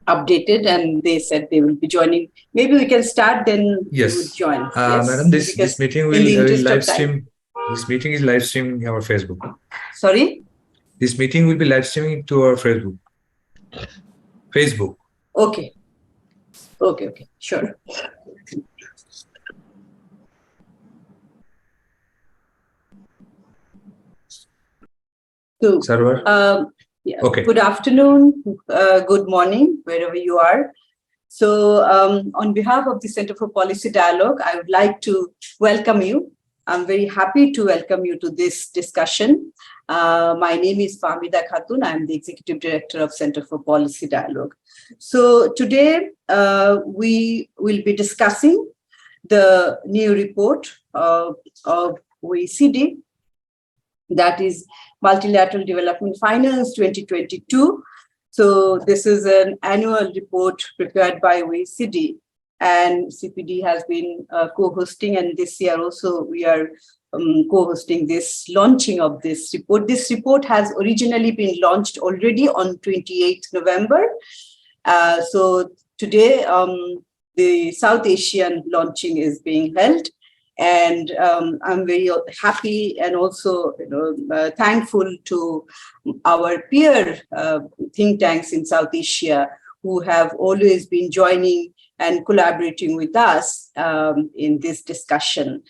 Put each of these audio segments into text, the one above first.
updated, and they said they will be joining. Maybe we can start, then Yes. you would join. Yes, Madam, this because meeting in the will interest live of time. stream. This meeting is live streaming our Facebook. Sorry? This meeting will be live streaming to our Facebook. Facebook. Okay. Okay. Sure. So, Server. yeah. Okay. Good afternoon, good morning, wherever you are. So, on behalf of the Center for Policy Dialogue, I would like to welcome you. I'm very happy to welcome you to this discussion. My name is Fahmida Khatun. I'm the Executive Director of Center for Policy Dialogue. So today, we will be discussing the new report of OECD, that is Multilateral Development Finance 2022. So this is an annual report prepared by OECD, and CPD has been co-hosting, and this year also we are co-hosting this launching of this report. This report has originally been launched already on 28th November. So today the South Asian launching is being held. And I'm very happy and also thankful to our peer think tanks in South Asia who have always been joining and collaborating with us in this discussion.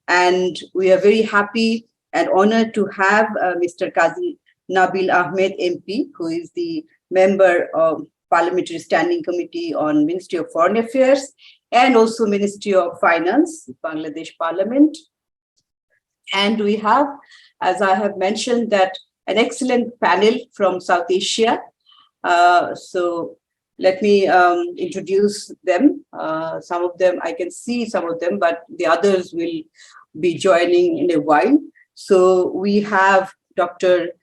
And we are very happy and honored to have Mr. Qazi Nabil Ahmed MP, who is the member of Parliamentary Standing Committee on Ministry of Foreign Affairs and also Ministry of Finance, Bangladesh Parliament. And we have, as I have mentioned, that an excellent panel from South Asia. So let me introduce them. Some of them, I can see some of them, but the others will be joining in a while. So we have Dr.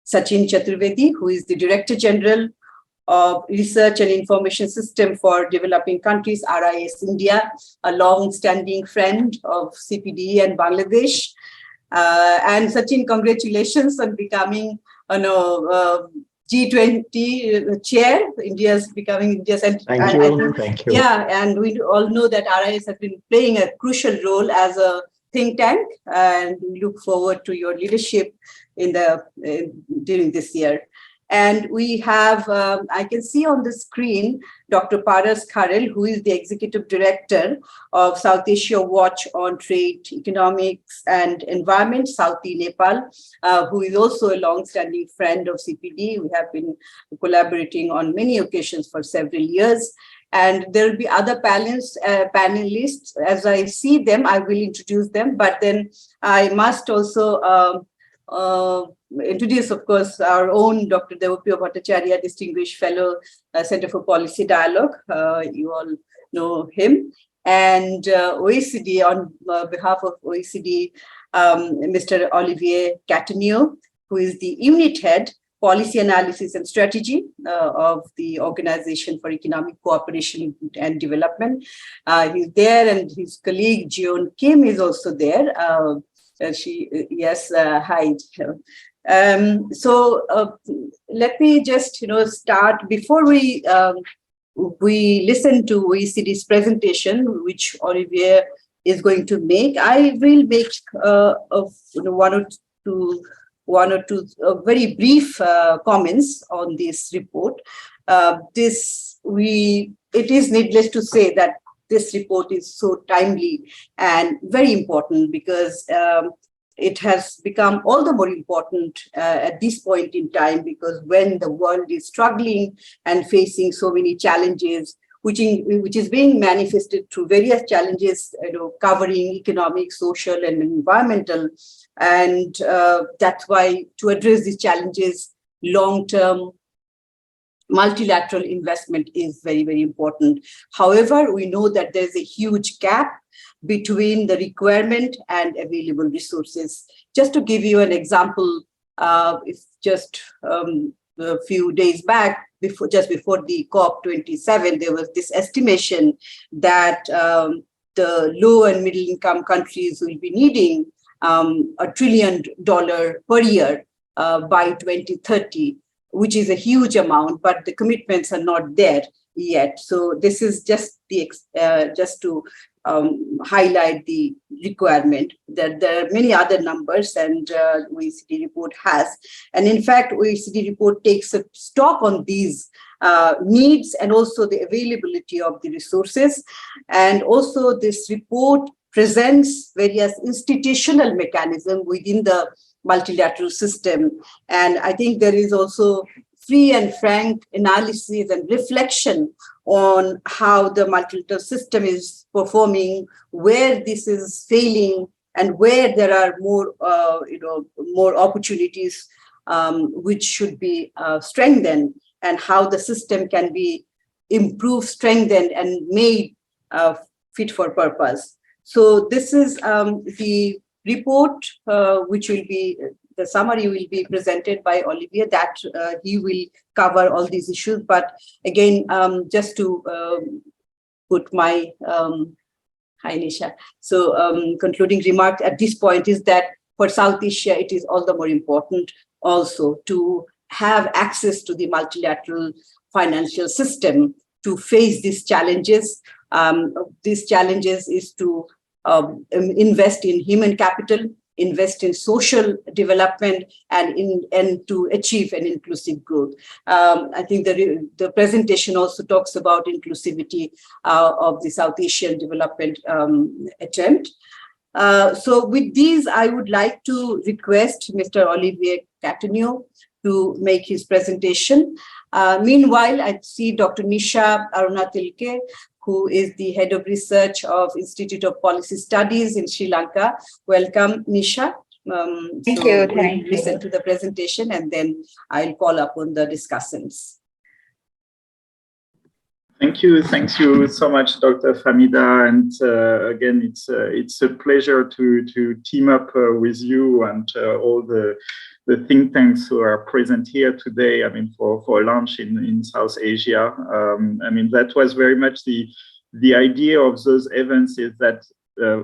Sachin Chaturvedi, who is the Director General of Research and Information System for Developing Countries, RIS India, a long-standing friend of CPD and Bangladesh. And Sachin, congratulations on becoming G20 chair. India's becoming India's. Thank you. Thank you. Yeah, and we all know that RIS has been playing a crucial role as a think tank, and we look forward to your leadership during this year. And we have, I can see on the screen, Dr. Paras Kharel, who is the Executive Director of South Asia Watch on Trade, Economics and Environment, Southie Nepal, who is also a long-standing friend of CPD. We have been collaborating on many occasions for several years. And there will be other panelists. As I see them, I will introduce them, but then I must also introduce, of course, our own Dr. Devapriya Bhattacharya, Distinguished Fellow, Center for Policy Dialogue. You all know him. And OECD, on behalf of OECD, Mr. Olivier Cataneo, who is the Unit Head, Policy Analysis and Strategy of the Organization for Economic Cooperation and Development. He's there, and his colleague, Jeon Kim, is also there. Hi. So let me just start before we listen to OECD's presentation, which Olivier is going to make. I will make one or two very brief comments on this report. It is needless to say that this report is so timely and very important because it has become all the more important at this point in time, because when the world is struggling and facing so many challenges, which is being manifested through various challenges, covering economic, social, and environmental. And that's why, to address these challenges, long-term multilateral investment is very, very important. However, we know that there's a huge gap between the requirement and available resources. Just to give you an example, it's just a few days back, just before the COP27, there was this estimation that the low and middle income countries will be needing $1 trillion per year by 2030, which is a huge amount, but the commitments are not there. yet. So this is just just to highlight the requirement that there are many other numbers, and OECD report has. And in fact, OECD report takes a stock on these needs and also the availability of the resources. And also this report presents various institutional mechanisms within the multilateral system. And I think there is also free and frank analysis and reflection on how the multilateral system is performing, where this is failing, and where there are more, more opportunities which should be strengthened, and how the system can be improved, strengthened, and made fit for purpose. So this is the report, which will be, the summary will be presented by Olivier, that he will cover all these issues. But again, just to put my, hi Nisha. So concluding remark at this point is that for South Asia, it is all the more important also to have access to the multilateral financial system to face these challenges. These challenges is to invest in human capital, invest in social development, and to achieve an inclusive growth. I think the presentation also talks about inclusivity of the South Asian development attempt. So with these, I would like to request Mr. Olivier Catanio to make his presentation. Meanwhile, I see Dr. Nisha Arunatilke, who is the head of research of Institute of Policy Studies in Sri Lanka. Welcome, Nisha. Thank you. We'll listen to the presentation, and then I'll call upon the discussants. Thank you so much, Dr. Famida. And again, it's a pleasure to team up with you and all the think tanks who are present here today, I mean, for lunch in South Asia. I mean, that was very much the idea of those events, is that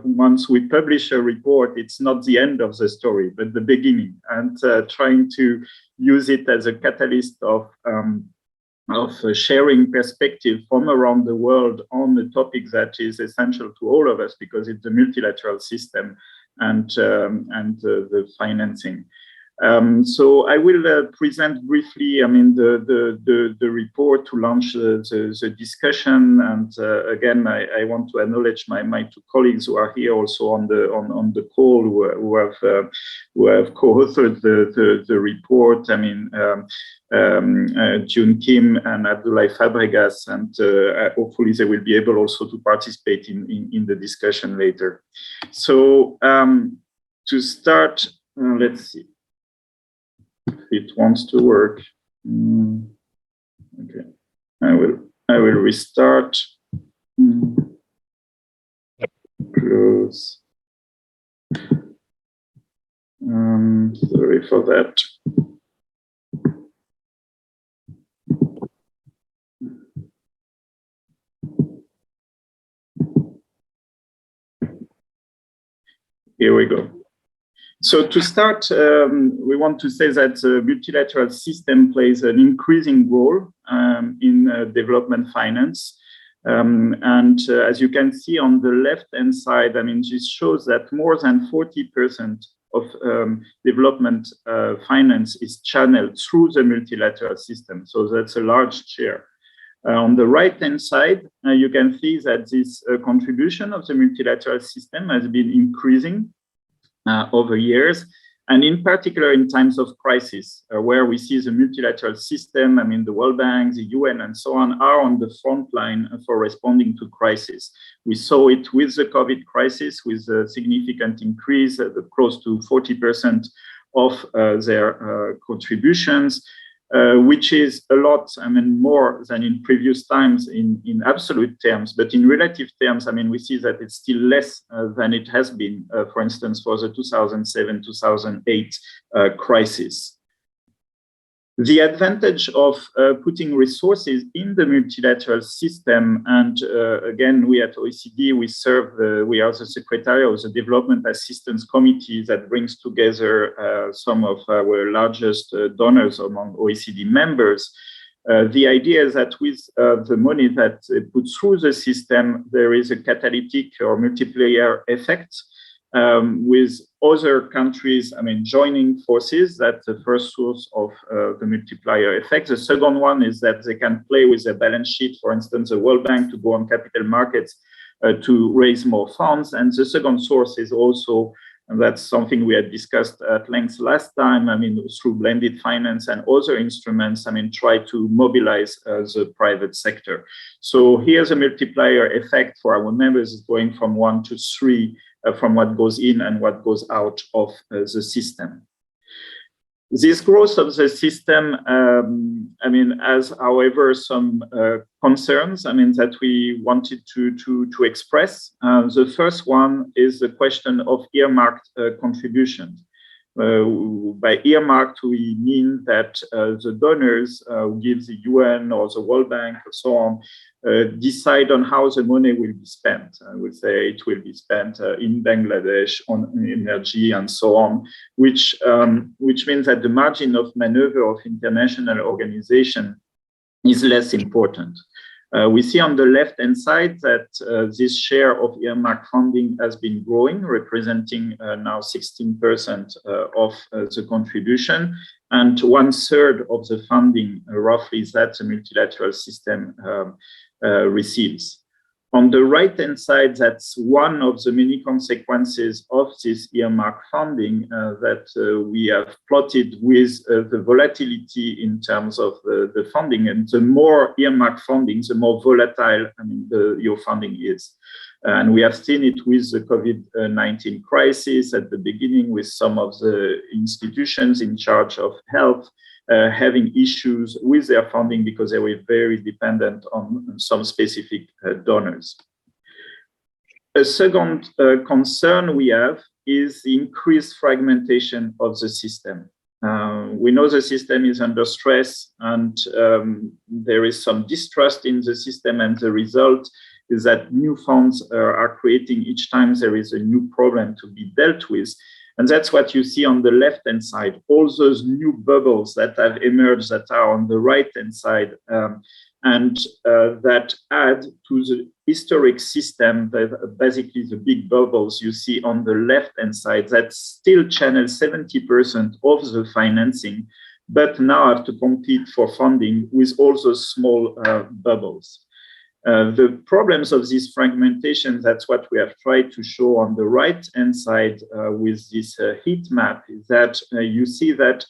once we publish a report, it's not the end of the story, but the beginning, and trying to use it as a catalyst of sharing perspective from around the world on the topic that is essential to all of us, because it's the multilateral system and the financing. So I will present briefly, I mean, the report to launch the discussion. And again, I want to acknowledge my two colleagues who are here also on the call, who have co-authored the report. I mean, June Kim and Abdoulaye Fabregas, and hopefully they will be able also to participate in the discussion later. So to start, let's see. It wants to work. Okay, I will restart. Close. Sorry for that. Here we go. So to start, we want to say that the multilateral system plays an increasing role in development finance. As you can see on the left-hand side, I mean, this shows that more than 40% of development finance is channeled through the multilateral system. So that's a large share. On the right-hand side, you can see that this contribution of the multilateral system has been increasing over years, and in particular in times of crisis, where we see the multilateral system, I mean, the World Bank, the UN, and so on, are on the front line for responding to crisis. We saw it with the COVID crisis, with a significant increase, close to 40% of their contributions, which is a lot, I mean, more than in previous times in absolute terms, but in relative terms, I mean, we see that it's still less than it has been, for instance, for the 2007-2008 crisis. The advantage of putting resources in the multilateral system, and again, we at OECD, we are the secretary of the Development Assistance Committee that brings together some of our largest donors among OECD members. The idea is that with the money that they put through the system, there is a catalytic or multiplier effect with other countries, joining forces. That's the first source of the multiplier effect. The second one is that they can play with their balance sheet, for instance, the World Bank, to go on capital markets to raise more funds. And the second source is also, and that's something we had discussed at length last time, through blended finance and other instruments, try to mobilize the private sector. So here's a multiplier effect for our members, is going from 1 to 3 from what goes in and what goes out of the system. This growth of the system, has, however, some concerns, that we wanted to express. The first one is the question of earmarked contributions. By earmarked, we mean that the donors who give the UN or the World Bank or so on decide on how the money will be spent. I would say it will be spent in Bangladesh on energy and so on, which means that the margin of maneuver of international organization is less important. We see on the left-hand side that this share of earmarked funding has been growing, representing now 16% of the contribution, and 1/3 of the funding, roughly, that the multilateral system receives. On the right-hand side, that's one of the many consequences of this earmarked funding that we have plotted with the volatility in terms of the funding. And the more earmarked funding, the more volatile your funding is. And we have seen it with the COVID-19 crisis at the beginning, with some of the institutions in charge of health having issues with their funding because they were very dependent on some specific donors. A second concern we have is the increased fragmentation of the system. We know the system is under stress, and there is some distrust in the system, and the result is that new funds are creating each time there is a new problem to be dealt with. And that's what you see on the left-hand side, all those new bubbles that have emerged that are on the right-hand side, and that add to the historic system, that basically the big bubbles you see on the left-hand side that still channel 70% of the financing, but now have to compete for funding with all those small bubbles. The problems of this fragmentation, that's what we have tried to show on the right-hand side with this heat map, is that you see that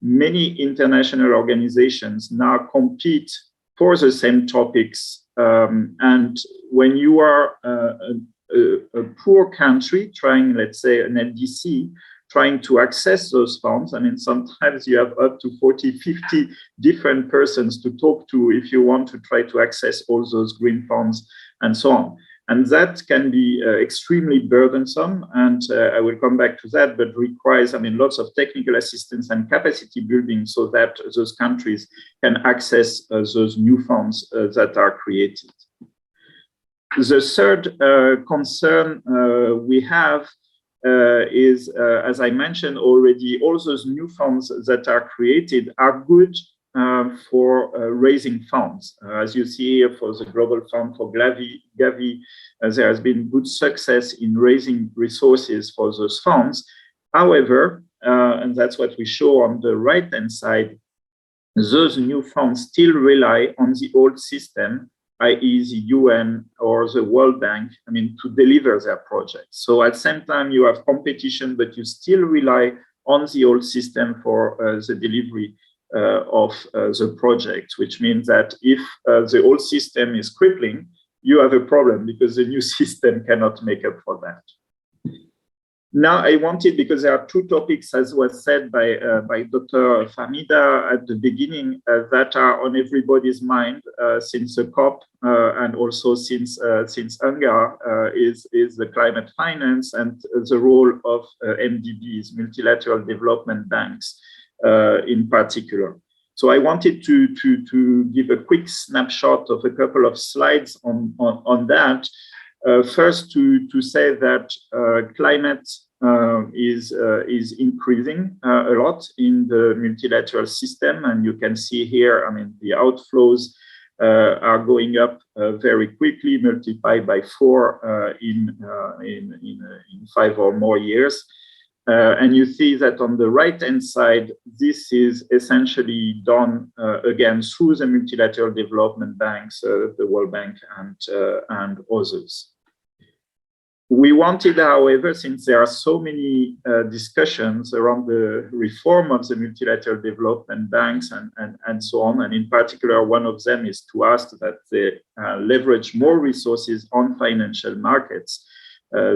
many international organizations now compete for the same topics. And when you are a poor country trying, let's say, an LDC, trying to access those funds, sometimes you have up to 40, 50 different persons to talk to if you want to try to access all those green funds and so on. And that can be extremely burdensome. And I will come back to that, but requires, lots of technical assistance and capacity building so that those countries can access those new funds that are created. The third concern we have is, as I mentioned already, all those new funds that are created are good for raising funds. As you see here, for the Global Fund for Gavi, there has been good success in raising resources for those funds. However, and that's what we show on the right-hand side, those new funds still rely on the old system, i.e. the UN or the World Bank, to deliver their projects. So at the same time, you have competition, but you still rely on the old system for the delivery of the project, which means that if the old system is crippling, you have a problem because the new system cannot make up for that. Now, I wanted, because there are two topics, as was said by Dr. Fahmida at the beginning, that are on everybody's mind since the COP and also since UNGA, is the climate finance and the role of MDBs, multilateral development banks in particular. So I wanted to give a quick snapshot of a couple of slides on that. First, to say that climate is increasing a lot in the multilateral system, and you can see here, I mean, the outflows are going up very quickly, multiplied by 4 in 5 or more years. And you see that on the right-hand side, this is essentially done again through the multilateral development banks, the World Bank and others. We wanted, however, since there are so many discussions around the reform of the multilateral development banks and so on, and in particular, one of them is to ask that they leverage more resources on financial markets.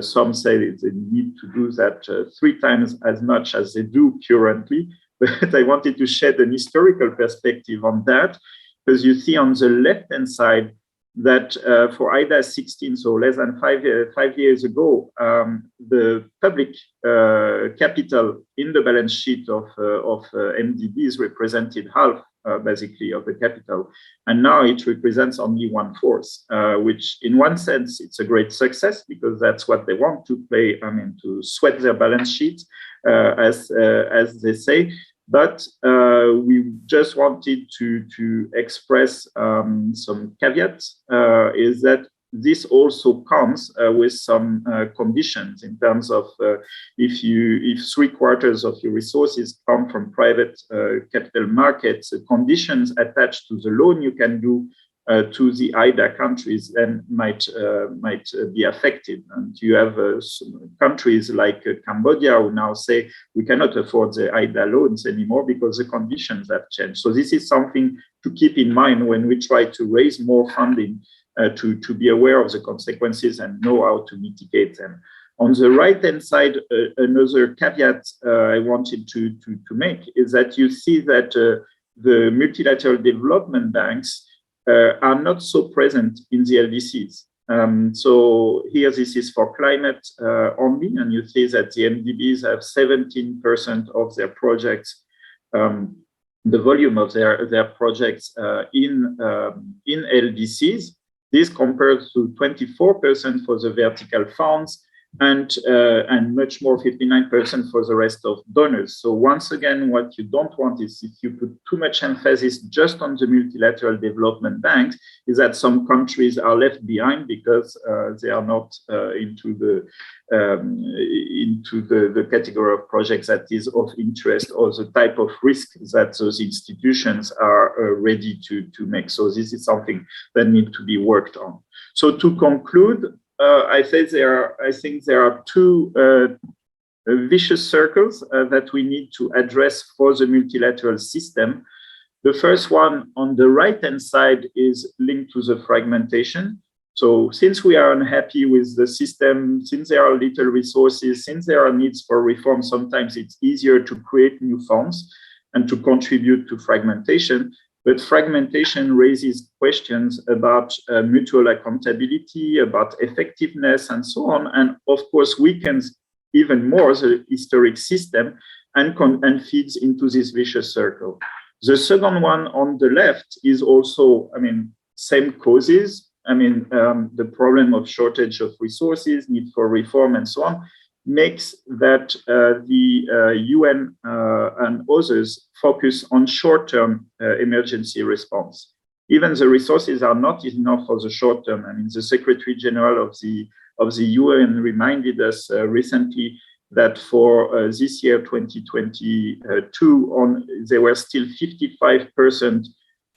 Some say that they need to do that 3 times as much as they do currently, but I wanted to shed an historical perspective on that, because you see on the left-hand side that for IDA 16, so less than 5 years ago, the public capital in the balance sheet of MDBs represented half, basically, of the capital, and now it represents only 1/4, which in one sense it's a great success because that's what they want to play. I mean, to sweat their balance sheet, as they say. But we just wanted to express some caveats, is that this also comes with some conditions in terms of if 3/4 of your resources come from private capital markets, conditions attached to the loan you can do to the IDA countries then might be affected. And you have countries like Cambodia who now say we cannot afford the IDA loans anymore because the conditions have changed. So this is something to keep in mind when we try to raise more funding, to be aware of the consequences and know how to mitigate them. On the right-hand side, another caveat I wanted to make is that you see that the multilateral development banks are not so present in the LDCs. So here this is for climate only, and you see that the MDBs have 17% of their projects, the volume of their projects in LDCs. This compares to 24% for the vertical funds, and much more, 59% for the rest of donors. So once again, what you don't want is if you put too much emphasis just on the multilateral development banks, is that some countries are left behind because they are not into the category of projects that is of interest or the type of risk that those institutions are ready to make. So this is something that needs to be worked on. So to conclude, I think there are 2 vicious circles that we need to address for the multilateral system. The first one on the right-hand side is linked to the fragmentation. So since we are unhappy with the system, since there are little resources, since there are needs for reform, sometimes it's easier to create new funds and to contribute to fragmentation. But fragmentation raises questions about mutual accountability, about effectiveness, and so on, and of course weakens even more the historic system and feeds into this vicious circle. The second one on the left is also, I mean, same causes. I mean, the problem of shortage of resources, need for reform, and so on, makes that the UN and others focus on short-term emergency response. Even the resources are not enough for the short term. I mean, the Secretary General of the UN reminded us recently that for this year, 2022, there were still 55%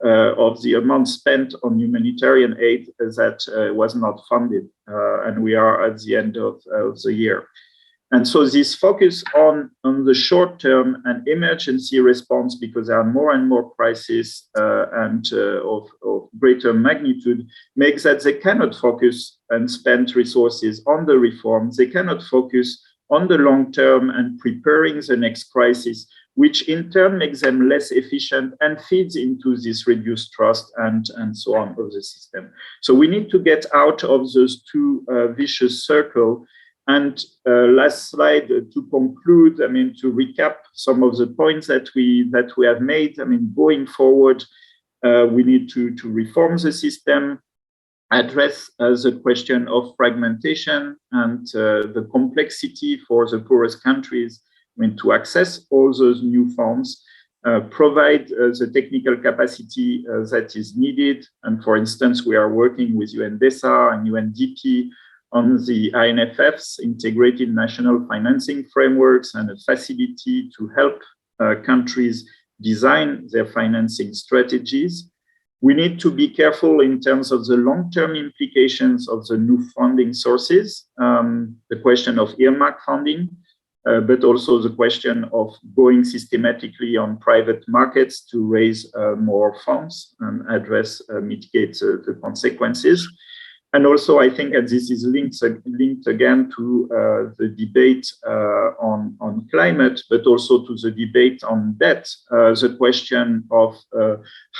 of the amount spent on humanitarian aid that was not funded, and we are at the end of the year. And so this focus on the short term and emergency response, because there are more and more crises and of greater magnitude, makes that they cannot focus and spend resources on the reforms. They cannot focus on the long term and preparing the next crisis, which in turn makes them less efficient and feeds into this reduced trust and so on of the system. So we need to get out of those 2 vicious circles. And last slide to conclude, I mean, to recap some of the points that we have made. I mean, going forward, we need to reform the system. address the question of fragmentation and the complexity for the poorest countries to access all those new funds, provide the technical capacity that is needed. And for instance, we are working with UNDESA and UNDP on the INFF's integrated national financing frameworks and a facility to help countries design their financing strategies. We need to be careful in terms of the long-term implications of the new funding sources, the question of earmark funding, but also the question of going systematically on private markets to raise more funds and mitigate the consequences. And also, I think, and this is linked again to the debate on climate, but also to the debate on debt, the question of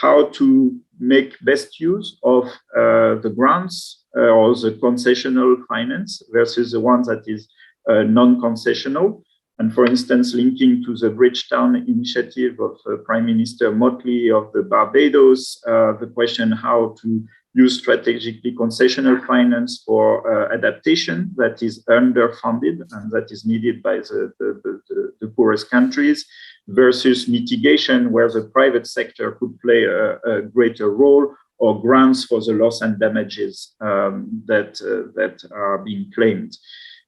how to make best use of the grants or the concessional finance versus the one that is non-concessional. And for instance, linking to the Bridgetown initiative of Prime Minister Motley of the Barbados, the question how to use strategically concessional finance for adaptation that is underfunded and that is needed by the poorest countries, versus mitigation where the private sector could play a greater role, or grants for the loss and damages that are being claimed.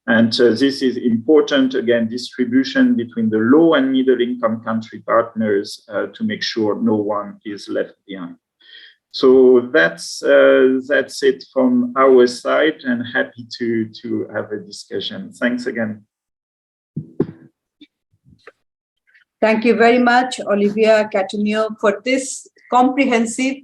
And this is important, again, distribution between the low and middle income country partners to make sure no one is left behind. So that's it from our side, and happy to have a discussion. Thanks again. Thank you very much, Olivia Cataneo, for this comprehensive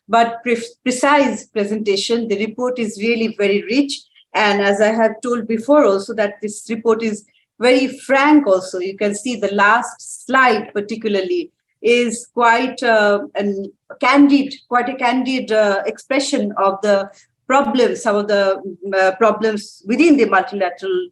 but precise presentation. The report is really very rich. And as I have told before also, that this report is very frank also. You can see the last slide particularly is quite a candid expression of the problems, some of the problems within the multilateral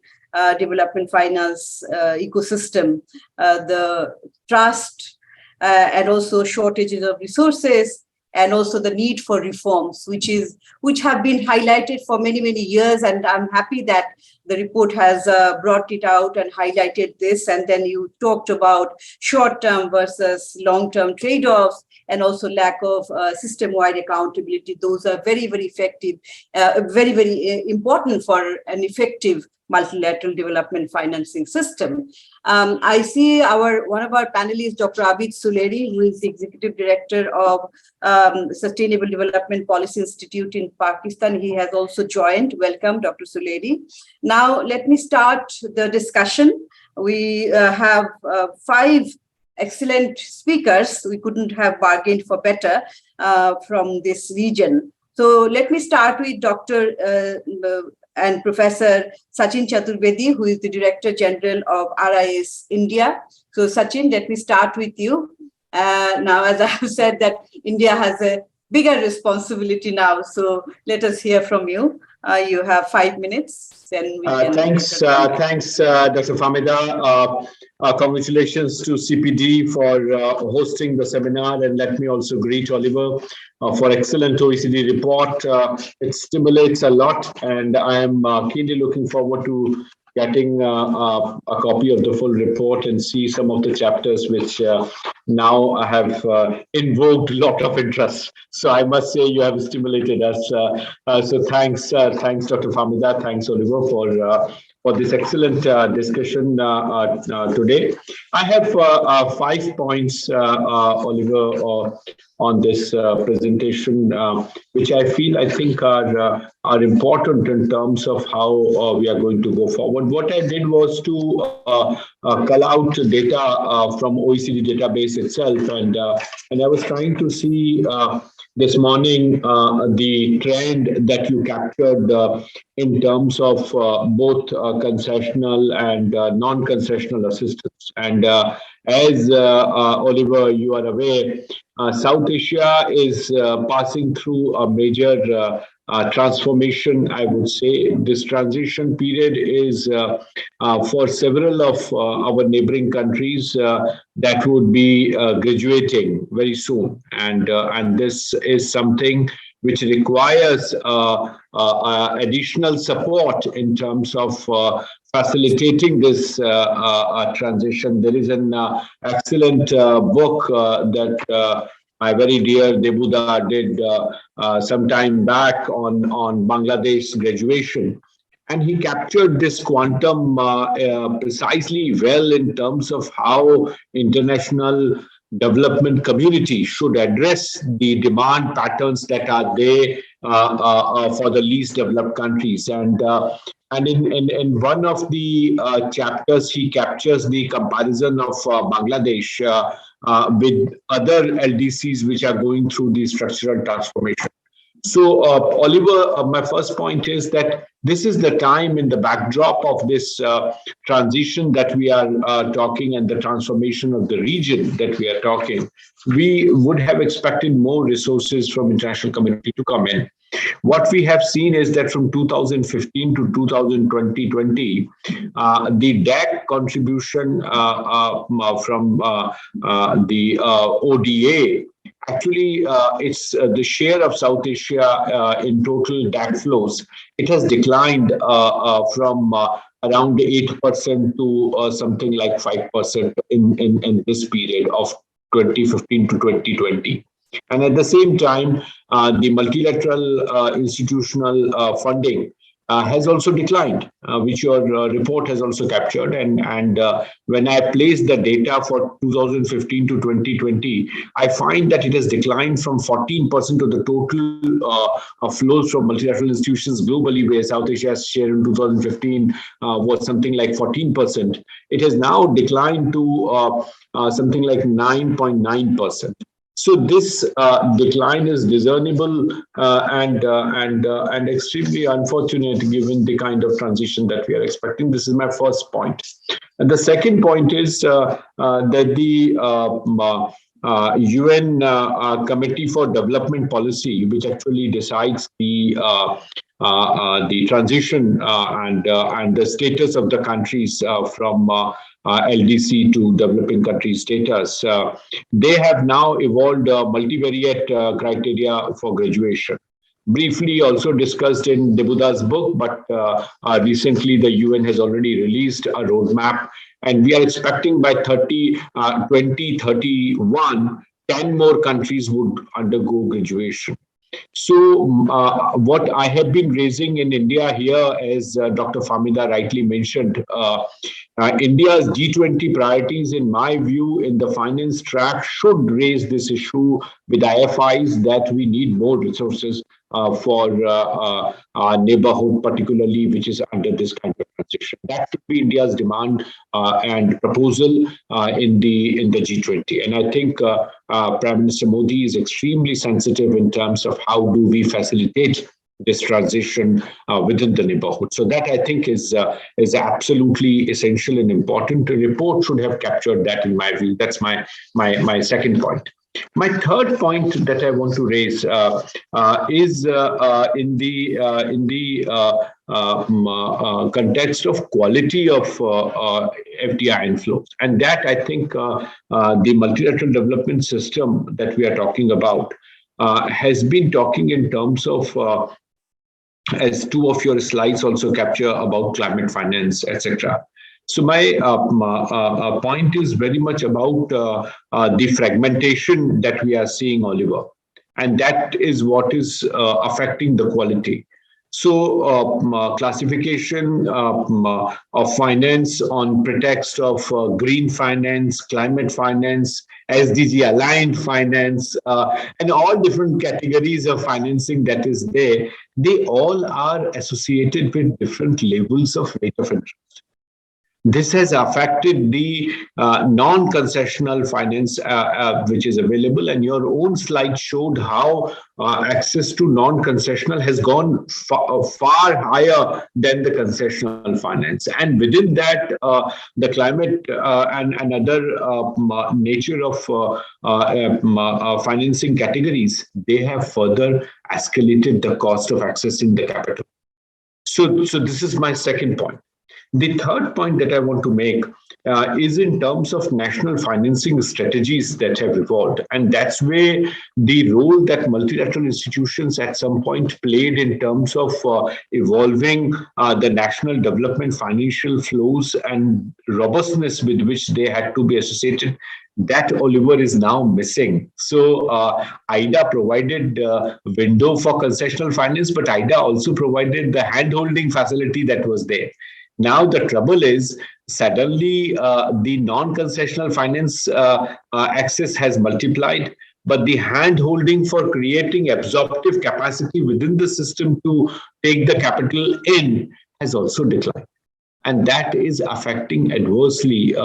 development finance ecosystem, the trust and also shortages of resources, and also the need for reforms, which have been highlighted for many, many years. And I'm happy that the report has brought it out and highlighted this. And then you talked about short-term versus long-term trade-offs, and also lack of system-wide accountability. Those are very, very effective, very, very important for an effective multilateral development financing system. I see one of our panelists, Dr. Abid Suleri, who is the Executive Director of Sustainable Development Policy Institute in Pakistan. He has also joined. Welcome, Dr. Suleri. Now, let me start the discussion. We have 5 excellent speakers. We couldn't have bargained for better from this region. So let me start with Dr. and Professor Sachin Chaturvedi, who is the Director General of RIS India. So Sachin, let me start with you. Now, as I have said, that India has a bigger responsibility now. So let us hear from you. You have 5 minutes. Then we can thanks, Dr. Famida. Congratulations to CPD for hosting the seminar, and let me also greet Oliver for excellent OECD report. It stimulates a lot, and I am keenly looking forward to getting a copy of the full report and see some of the chapters which now have invoked a lot of interest. So I must say you have stimulated us. So thanks, Dr. Famida, thanks Oliver for this excellent discussion today. I have 5 points, Oliver, on this presentation, which I think are important in terms of how we are going to go forward. What I did was to cull out data from OECD database itself, and I was trying to see this morning the trend that you captured in terms of both concessional and non-concessional assistance. And as Oliver, you are aware, South Asia is passing through a major transformation, I would say. This transition period is for several of our neighboring countries that would be graduating very soon. And this is something which requires additional support in terms of facilitating this transition. There is an excellent book that my very dear Debuda did some time back on Bangladesh graduation. And he captured this quantum precisely well in terms of how international development community should address the demand patterns that are there for the least developed countries. And in one of the chapters, he captures the comparison of Bangladesh with other LDCs which are going through the structural transformation. So, Oliver, my first point is that this is the time in the backdrop of this transition that we are talking and the transformation of the region that we are talking. We would have expected more resources from international community to come in. What we have seen is that from 2015 to 2020, the DAC contribution from the ODA, actually, it's the share of South Asia in total DAC flows. It has declined from around 8% to something like 5% in this period of 2015 to 2020. And at the same time, the multilateral institutional funding has also declined, which your report has also captured. And when I place the data for 2015 to 2020, I find that it has declined from 14% of the total flows from multilateral institutions globally, where South Asia's share in 2015 was something like 14%. It has now declined to something like 9.9%. So this decline is discernible and extremely unfortunate given the kind of transition that we are expecting. This is my first point. And the second point is that the UN Committee for Development Policy, which actually decides the transition and the status of the countries from LDC to developing country status, they have now evolved multivariate criteria for graduation. Briefly also discussed in Debuda's book, but recently the UN has already released a roadmap, and we are expecting by 2031, 10 more countries would undergo graduation. So what I have been raising in India here, as Dr. Famida rightly mentioned, India's G20 priorities, in my view, in the finance track should raise this issue with IFIs that we need more resources for our neighborhood, particularly which is under this kind of transition. That should be India's demand and proposal in the G20. And I think Prime Minister Modi is extremely sensitive in terms of how do we facilitate this transition within the neighborhood. So that I think is absolutely essential and important. The report should have captured that, in my view. That's my second point. My third point that I want to raise is in the context of quality of FDI inflows, and that I think the multilateral development system that we are talking about has been talking in terms of, as two of your slides also capture, about climate finance, etc. So my point is very much about the fragmentation that we are seeing, Oliver, and that is what is affecting the quality. So classification of finance on pretext of green finance, climate finance, SDG aligned finance, and all different categories of financing that is there, they all are associated with different levels of rate of interest. This has affected the non-concessional finance which is available, and your own slide showed how access to non-concessional has gone far higher than the concessional finance. And within that, the climate and other nature of financing categories, they have further escalated the cost of accessing the capital. So this is my second point. The third point that I want to make is in terms of national financing strategies that have evolved. And that's where the role that multilateral institutions at some point played in terms of evolving the national development financial flows and robustness with which they had to be associated, that, Oliver, is now missing. So IDA provided window for concessional finance, but IDA also provided the hand-holding facility that was there. Now the trouble is, suddenly the non-concessional finance access has multiplied, but the hand-holding for creating absorptive capacity within the system to take the capital in has also declined. And that is affecting adversely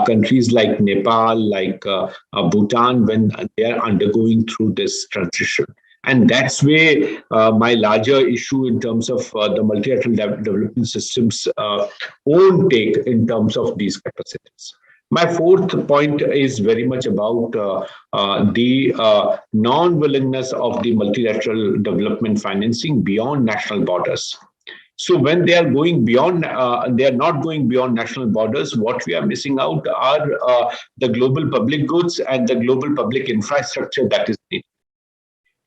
countries like Nepal, like Bhutan, when they are undergoing through this transition. And that's where my larger issue in terms of the multilateral development system's own take in terms of these capacities. My fourth point is very much about the non-willingness of the multilateral development financing beyond national borders. So when they are going beyond, they are not going beyond national borders. What we are missing out are the global public goods and the global public infrastructure that is needed.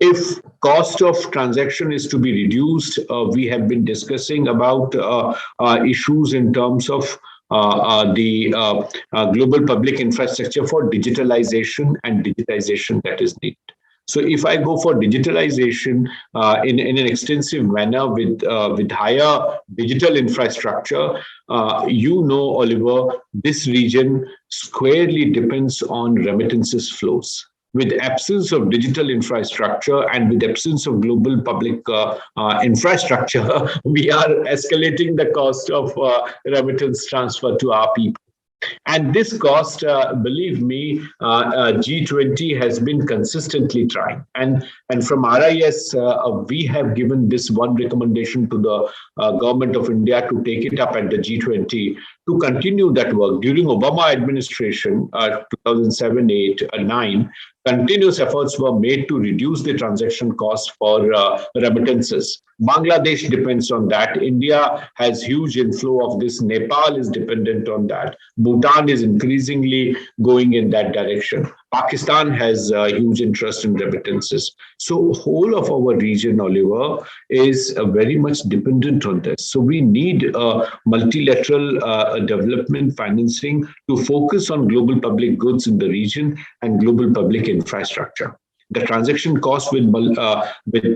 If cost of transaction is to be reduced, we have been discussing about issues in terms of the global public infrastructure for digitalization and digitization that is needed. So if I go for digitalization in an extensive manner with higher digital infrastructure, Oliver, this region squarely depends on remittances flows. With absence of digital infrastructure and with absence of global public infrastructure, we are escalating the cost of remittance transfer to our people. And this cost, believe me, G20 has been consistently trying. And from RIS, we have given this one recommendation to the government of India to take it up at the G20 to continue that work. During Obama administration, 2007, 8, 9, continuous efforts were made to reduce the transaction cost for remittances. Bangladesh depends on that. India has huge inflow of this. Nepal is dependent on that. Bhutan is increasingly going in that direction. Pakistan has huge interest in remittances. So whole of our region, Oliver, is very much dependent on this. So we need multilateral development financing to focus on global public goods in the region and global public infrastructure. The transaction cost with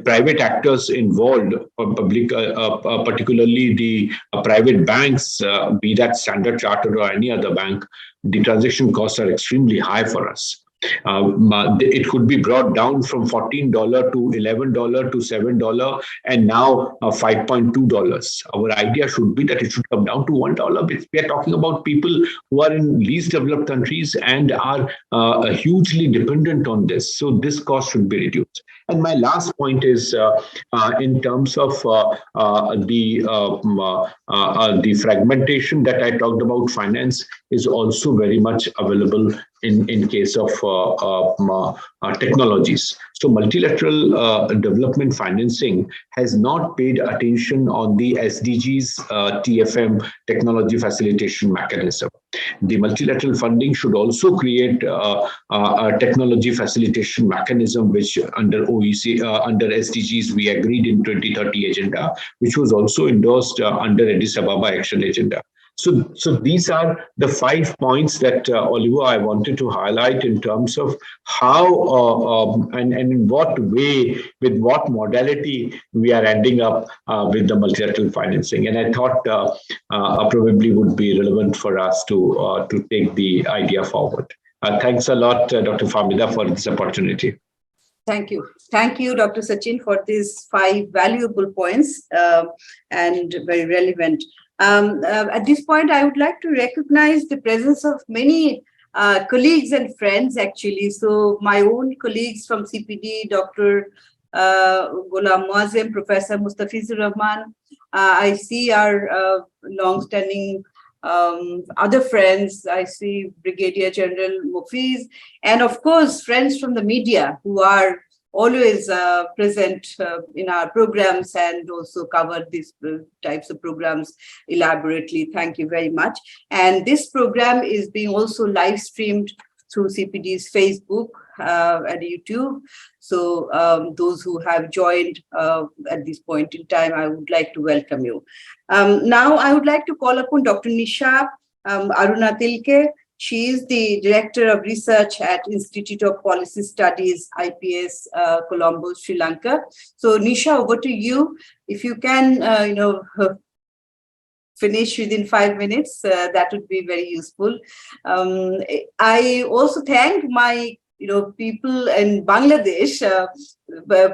private actors involved, public, particularly the private banks, be that Standard Chartered or any other bank, the transaction costs are extremely high for us. It could be brought down from $14 to $11 to $7 and now $5.2. Our idea should be that it should come down to $1. We are talking about people who are in least developed countries and are hugely dependent on this. So this cost should be reduced. And my last point is in terms of the fragmentation that I talked about, finance is also very much available in case of technologies. So multilateral development financing has not paid attention on the SDGs TFM technology facilitation mechanism. The multilateral funding should also create a technology facilitation mechanism, which under under SDGs we agreed in 2030 agenda, which was also endorsed under Addis Ababa Action Agenda. So these are the 5 points that, Oliver, I wanted to highlight in terms of how and in what way, with what modality we are ending up with the multilateral financing. And I thought probably would be relevant for us to take the idea forward. Thanks a lot, Dr. Fahmida, for this opportunity. Thank you. Thank you, Dr. Sachin, for these 5 valuable points and very relevant. At this point, I would like to recognize the presence of many colleagues and friends, actually. So my own colleagues from CPD, Dr. Ghulam Muazzem, Professor Mustafizur Rahman. I see our long-standing other friends. I see Brigadier General Mufiz, and of course, friends from the media who are always present in our programs and also cover these types of programs elaborately. Thank you very much. And this program is being also live streamed through CPD's Facebook and YouTube. So those who have joined at this point in time, I would like to welcome you. Now I would like to call upon Dr. Nisha Arunatilke. She is the Director of Research at Institute of Policy Studies, IPS, Colombo, Sri Lanka. So Nisha, over to you. If you can, finish within 5 minutes, that would be very useful. I also thank my people in Bangladesh,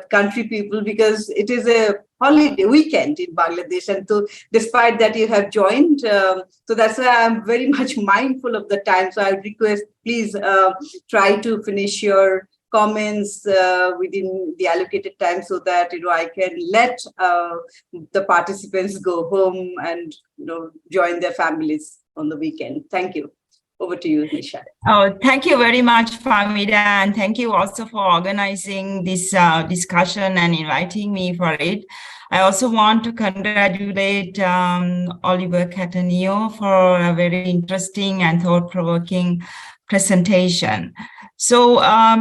country people, because it is a holiday weekend in Bangladesh, and so despite that you have joined, so that's why I'm very much mindful of the time. So I would request, please try to finish your comments within the allocated time, so that I can let the participants go home and join their families on the weekend. Thank you. Over to you, Nisha. Oh, thank you very much, Fahmida, and thank you also for organizing this discussion and inviting me for it. I also want to congratulate Oliver Cattaneo for a very interesting and thought-provoking presentation. So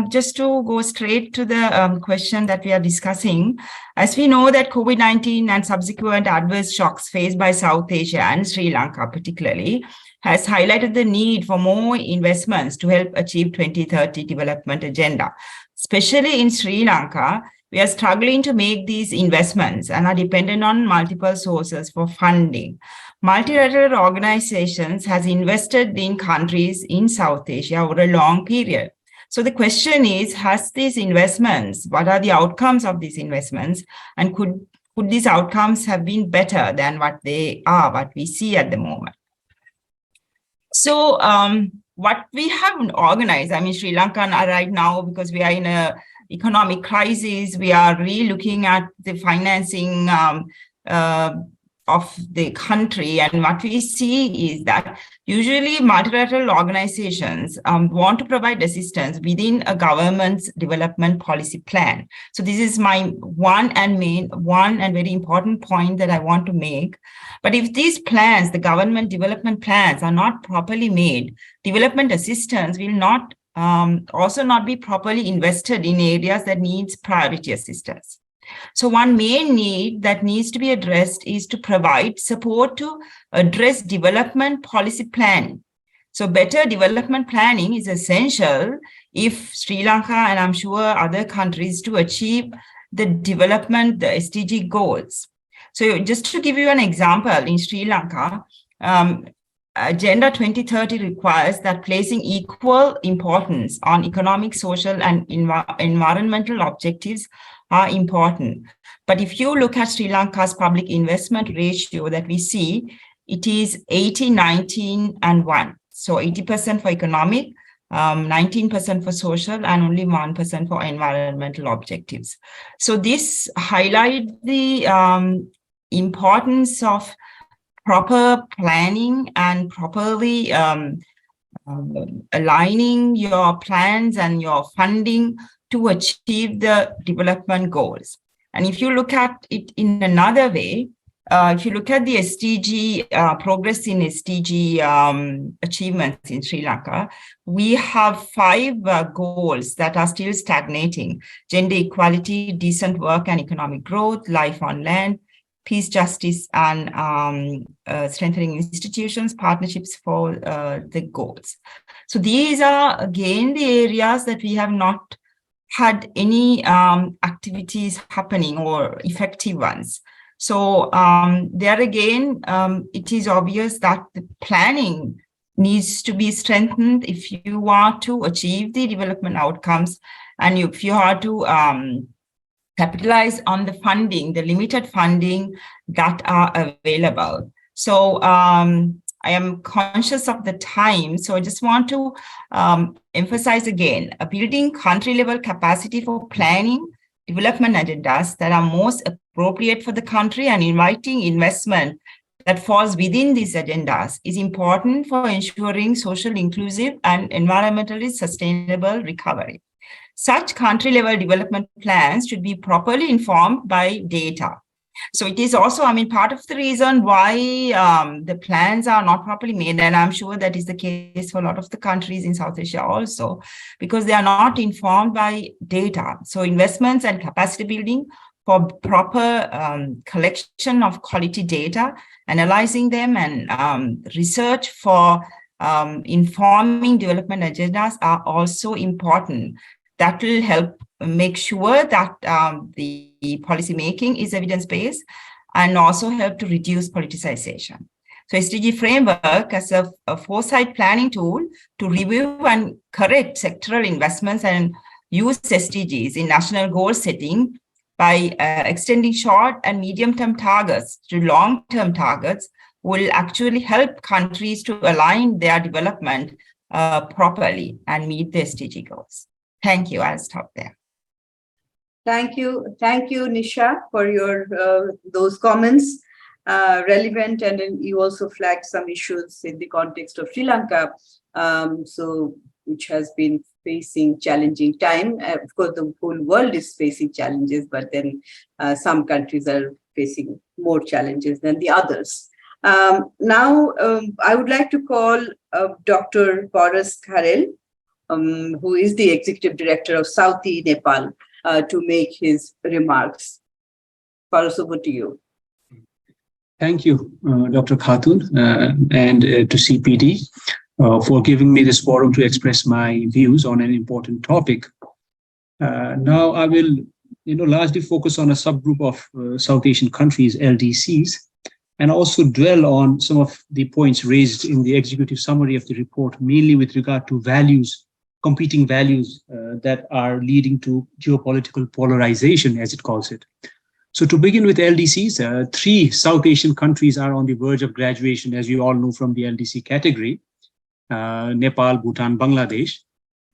just to go straight to the question that we are discussing, as we know that COVID-19 and subsequent adverse shocks faced by South Asia and Sri Lanka particularly has highlighted the need for more investments to help achieve 2030 development agenda. Especially in Sri Lanka, we are struggling to make these investments and are dependent on multiple sources for funding. Multilateral organizations has invested in countries in South Asia over a long period. So the question is, has these investments, what are the outcomes of these investments, and could these outcomes have been better than what they are, what we see at the moment? So what we have organized, I mean, Sri Lanka right now, because we are in a economic crisis, we are really looking at the financing of the country. And what we see is that usually multilateral organizations want to provide assistance within a government's development policy plan. So this is my one and very important point that I want to make. But if these plans, the government development plans, are not properly made, development assistance will not also not be properly invested in areas that needs priority assistance. So one main need that needs to be addressed is to provide support to address development policy planning. So better development planning is essential if Sri Lanka, and I'm sure other countries, to achieve the development, the SDG goals. So just to give you an example, in Sri Lanka, Agenda 2030 requires that placing equal importance on economic, social, and environmental objectives are important. But if you look at Sri Lanka's public investment ratio that we see, it is 80, 19, and 1. So 80% for economic, 19% for social, and only 1% for environmental objectives. So this highlights the importance of proper planning and properly aligning your plans and your funding to achieve the development goals. And if you look at it in another way, if you look at the SDG, progress in SDG achievements in Sri Lanka, we have 5 goals that are still stagnating: gender equality, decent work and economic growth, life on land, peace, justice, and strengthening institutions, partnerships for the goals. So these are, again, the areas that we have not had any activities happening or effective ones. So there again, it is obvious that the planning needs to be strengthened if you want to achieve the development outcomes, and if you are to capitalize on the funding, the limited funding that are available. So I am conscious of the time, so I just want to emphasize again, building country-level capacity for planning development agendas that are most appropriate for the country and inviting investment that falls within these agendas is important for ensuring social, inclusive, and environmentally sustainable recovery. such country-level development plans should be properly informed by data. So it is also, part of the reason why the plans are not properly made, and I'm sure that is the case for a lot of the countries in South Asia also, because they are not informed by data. So investments and capacity building for proper collection of quality data, analyzing them, and research for informing development agendas are also important. That will help make sure that the policy making is evidence-based and also help to reduce politicization. So SDG framework as a foresight planning tool to review and correct sectoral investments and use SDGs in national goal setting by extending short and medium-term targets to long-term targets will actually help countries to align their development properly and meet the SDG goals. Thank you. I'll stop there. Thank you, Nisha, for your those comments, relevant, and then you also flagged some issues in the context of Sri Lanka, which has been facing challenging time. Of course, the whole world is facing challenges, but then some countries are facing more challenges than the others. Now, I would like to call Dr. Paras Kharel, who is the Executive Director of Southi Nepal, to make his remarks. Paras, over to you. Thank you, Dr. Khatun, and to CPD for giving me this forum to express my views on an important topic. Now, I will, largely focus on a subgroup of South Asian countries, LDCs, and also dwell on some of the points raised in the executive summary of the report, mainly with regard to values, competing values that are leading to geopolitical polarization, as it calls it. So to begin with LDCs, 3 South Asian countries are on the verge of graduation, as you all know from the LDC category, Nepal, Bhutan, Bangladesh,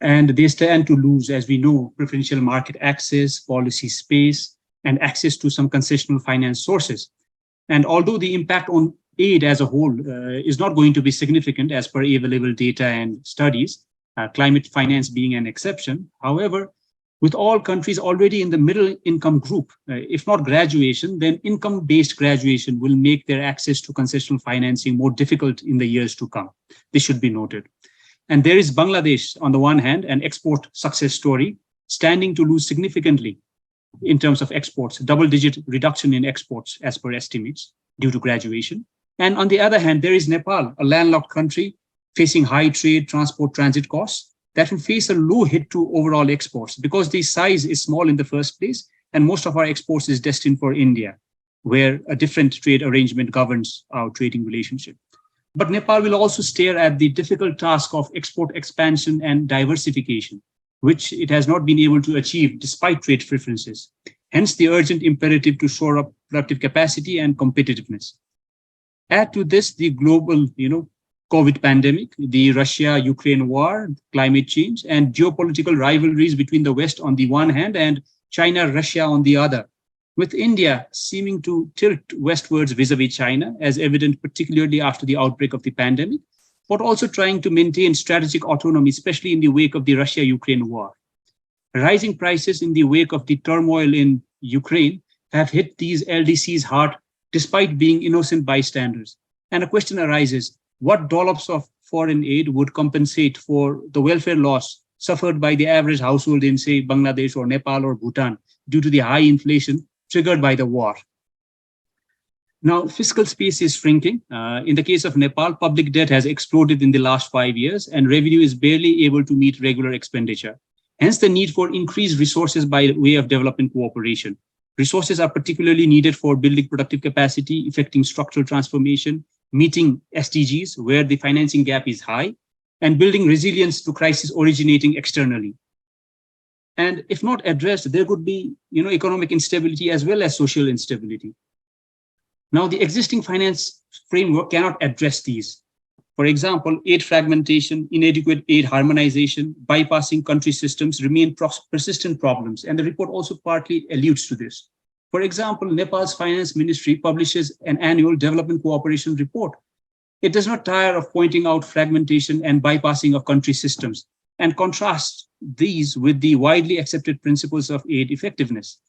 and they stand to lose, as we know, preferential market access, policy space, and access to some concessional finance sources. And although the impact on aid as a whole is not going to be significant as per available data and studies, climate finance being an exception, however, with all countries already in the middle income group, if not graduation, then income-based graduation will make their access to concessional financing more difficult in the years to come. This should be noted. And there is Bangladesh, on the one hand, an export success story, standing to lose significantly in terms of exports, double-digit reduction in exports as per estimates due to graduation. And on the other hand, there is Nepal, a landlocked country facing high trade, transport, transit costs that will face a low hit to overall exports because the size is small in the first place, and most of our exports is destined for India, where a different trade arrangement governs our trading relationship. But Nepal will also stare at the difficult task of export expansion and diversification, which it has not been able to achieve despite trade preferences. Hence the urgent imperative to shore up productive capacity and competitiveness. Add to this the global, COVID pandemic, the Russia-Ukraine war, climate change, and geopolitical rivalries between the West on the one hand and China-Russia on the other, with India seeming to tilt westwards vis-a-vis China, as evident particularly after the outbreak of the pandemic, but also trying to maintain strategic autonomy, especially in the wake of the Russia-Ukraine war. Rising prices in the wake of the turmoil in Ukraine have hit these LDCs hard, despite being innocent bystanders. And a question arises, what dollops of foreign aid would compensate for the welfare loss suffered by the average household in, say, Bangladesh or Nepal or Bhutan due to the high inflation triggered by the war? Now, fiscal space is shrinking. In the case of Nepal, public debt has exploded in the last 5 years, and revenue is barely able to meet regular expenditure. Hence, the need for increased resources by way of development cooperation. Resources are particularly needed for building productive capacity, effecting structural transformation, meeting SDGs where the financing gap is high, and building resilience to crises originating externally. And if not addressed, there could be, economic instability as well as social instability. Now, the existing finance framework cannot address these. For example, aid fragmentation, inadequate aid harmonization, bypassing country systems remain persistent problems, and the report also partly alludes to this. For example, Nepal's finance ministry publishes an annual development cooperation report. It does not tire of pointing out fragmentation and bypassing of country systems, and contrast these with the widely accepted principles of aid effectiveness.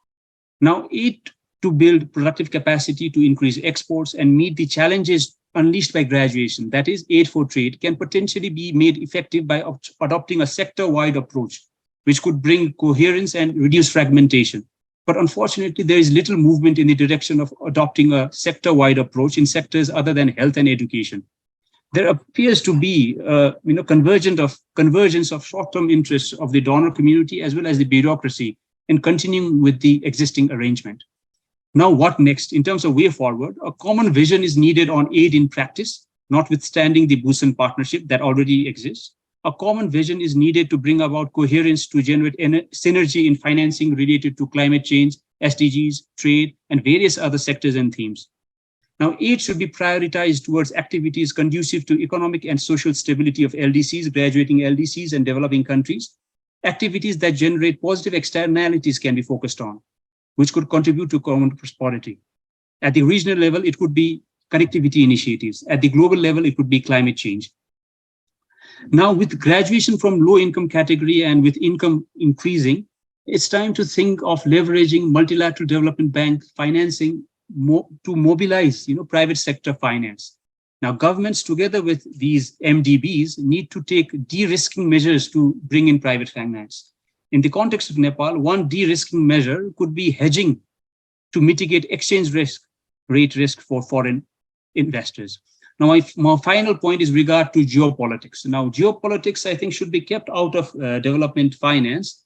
Now, aid to build productive capacity to increase exports and meet the challenges unleashed by graduation, that is, aid for trade, can potentially be made effective by adopting a sector-wide approach, which could bring coherence and reduce fragmentation. But unfortunately, there is little movement in the direction of adopting a sector-wide approach in sectors other than health and education. There appears to be convergence of short-term interests of the donor community as well as the bureaucracy in continuing with the existing arrangement. Now, what next? In terms of way forward, a common vision is needed on aid in practice, notwithstanding the Busan partnership that already exists. A common vision is needed to bring about coherence to generate synergy in financing related to climate change, SDGs, trade, and various other sectors and themes. Now, aid should be prioritized towards activities conducive to economic and social stability of LDCs, graduating LDCs, and developing countries. Activities that generate positive externalities can be focused on, which could contribute to common prosperity. At the regional level, it could be connectivity initiatives. At the global level, it could be climate change. Now, with graduation from low income category and with income increasing, it's time to think of leveraging multilateral development bank financing to mobilize private sector finance. Now, governments together with these MDBs need to take de-risking measures to bring in private finance. In the context of Nepal, one de-risking measure could be hedging to mitigate exchange rate risk for foreign investors. Now, my final point is regard to geopolitics. Now, geopolitics, I think, should be kept out of development finance.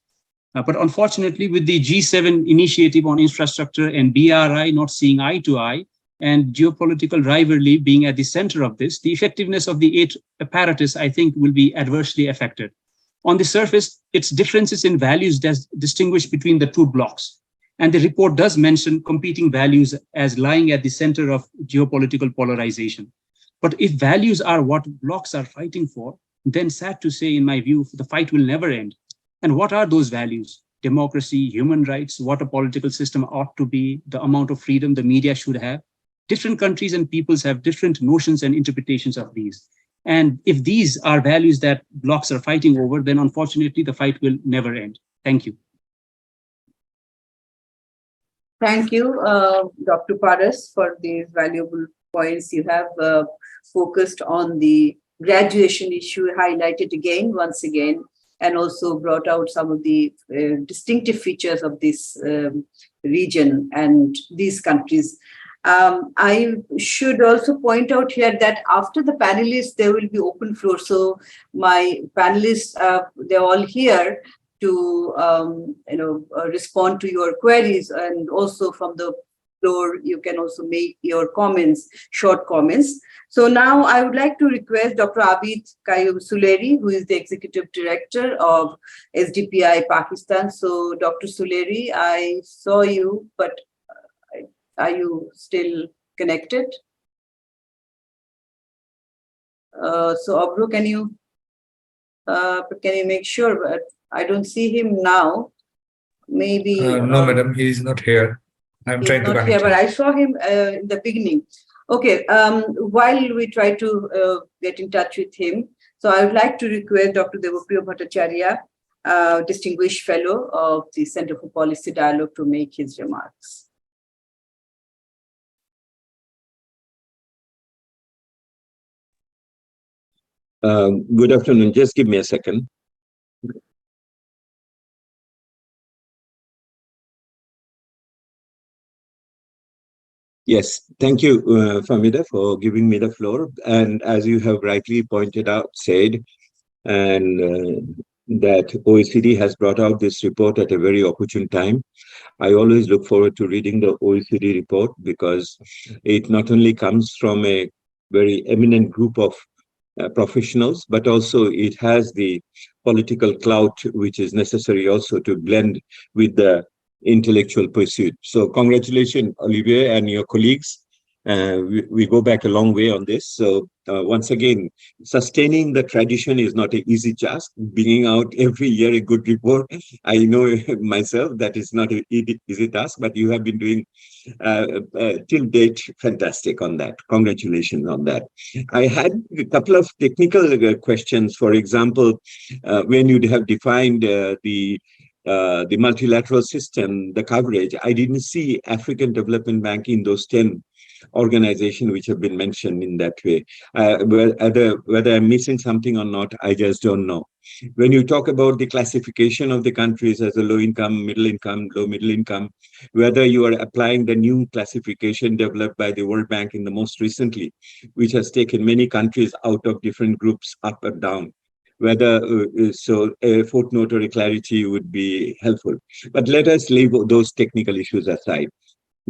But unfortunately, with the G7 initiative on infrastructure and BRI not seeing eye to eye, and geopolitical rivalry being at the center of this, the effectiveness of the aid apparatus, I think, will be adversely affected. On the surface, its differences in values does distinguish between the two blocks. And the report does mention competing values as lying at the center of geopolitical polarization. But if values are what blocks are fighting for, then sad to say, in my view, the fight will never end. And what are those values? Democracy, human rights, what a political system ought to be, the amount of freedom the media should have. Different countries and peoples have different notions and interpretations of these. And if these are values that blocs are fighting over, then unfortunately the fight will never end. Thank you. Thank you, Dr. Paras, for these valuable points. You have focused on the graduation issue, highlighted again, once again, and also brought out some of the distinctive features of this region and these countries. I should also point out here that after the panelists, there will be open floor. So my panelists, they're all here to respond to your queries, and also from the floor, you can also make your comments, short comments. So now I would like to request Dr. Abid Qayyum Suleri, who is the Executive Director of SDPI Pakistan. So Dr. Suleri, I saw you, but are you still connected? So Abru, can you make sure? But I don't see him now. Maybe no, madam, he is not here. I'm trying to connect here, but him. I saw him in the beginning. Okay, while we try to get in touch with him, so I would like to request Dr. Devapriya Bhattacharya, Distinguished Fellow of the Center for Policy Dialogue, to make his remarks. Good afternoon. Just give me a second. Yes, thank you, Famida, for giving me the floor. And as you have rightly pointed out, said, and that OECD has brought out this report at a very opportune time. I always look forward to reading the OECD report because it not only comes from a very eminent group of professionals, but also it has the political clout which is necessary also to blend with the intellectual pursuit. So congratulations, Olivier, and your colleagues We go back a long way on this. So once again, sustaining the tradition is not an easy task. Bringing out every year a good report, I know myself that is not an easy task, but you have been doing till date fantastic on that. Congratulations on that. I had a couple of technical questions. For example, when you have defined the multilateral system, the coverage, I didn't see African Development Bank in those 10 organizations which have been mentioned in that way. Whether I'm missing something or not, I just don't know. When you talk about the classification of the countries as a low income, middle income, low middle income, whether you are applying the new classification developed by the World Bank in the most recently, which has taken many countries out of different groups up or down, whether so a footnote or a clarity would be helpful. But let us leave those technical issues aside.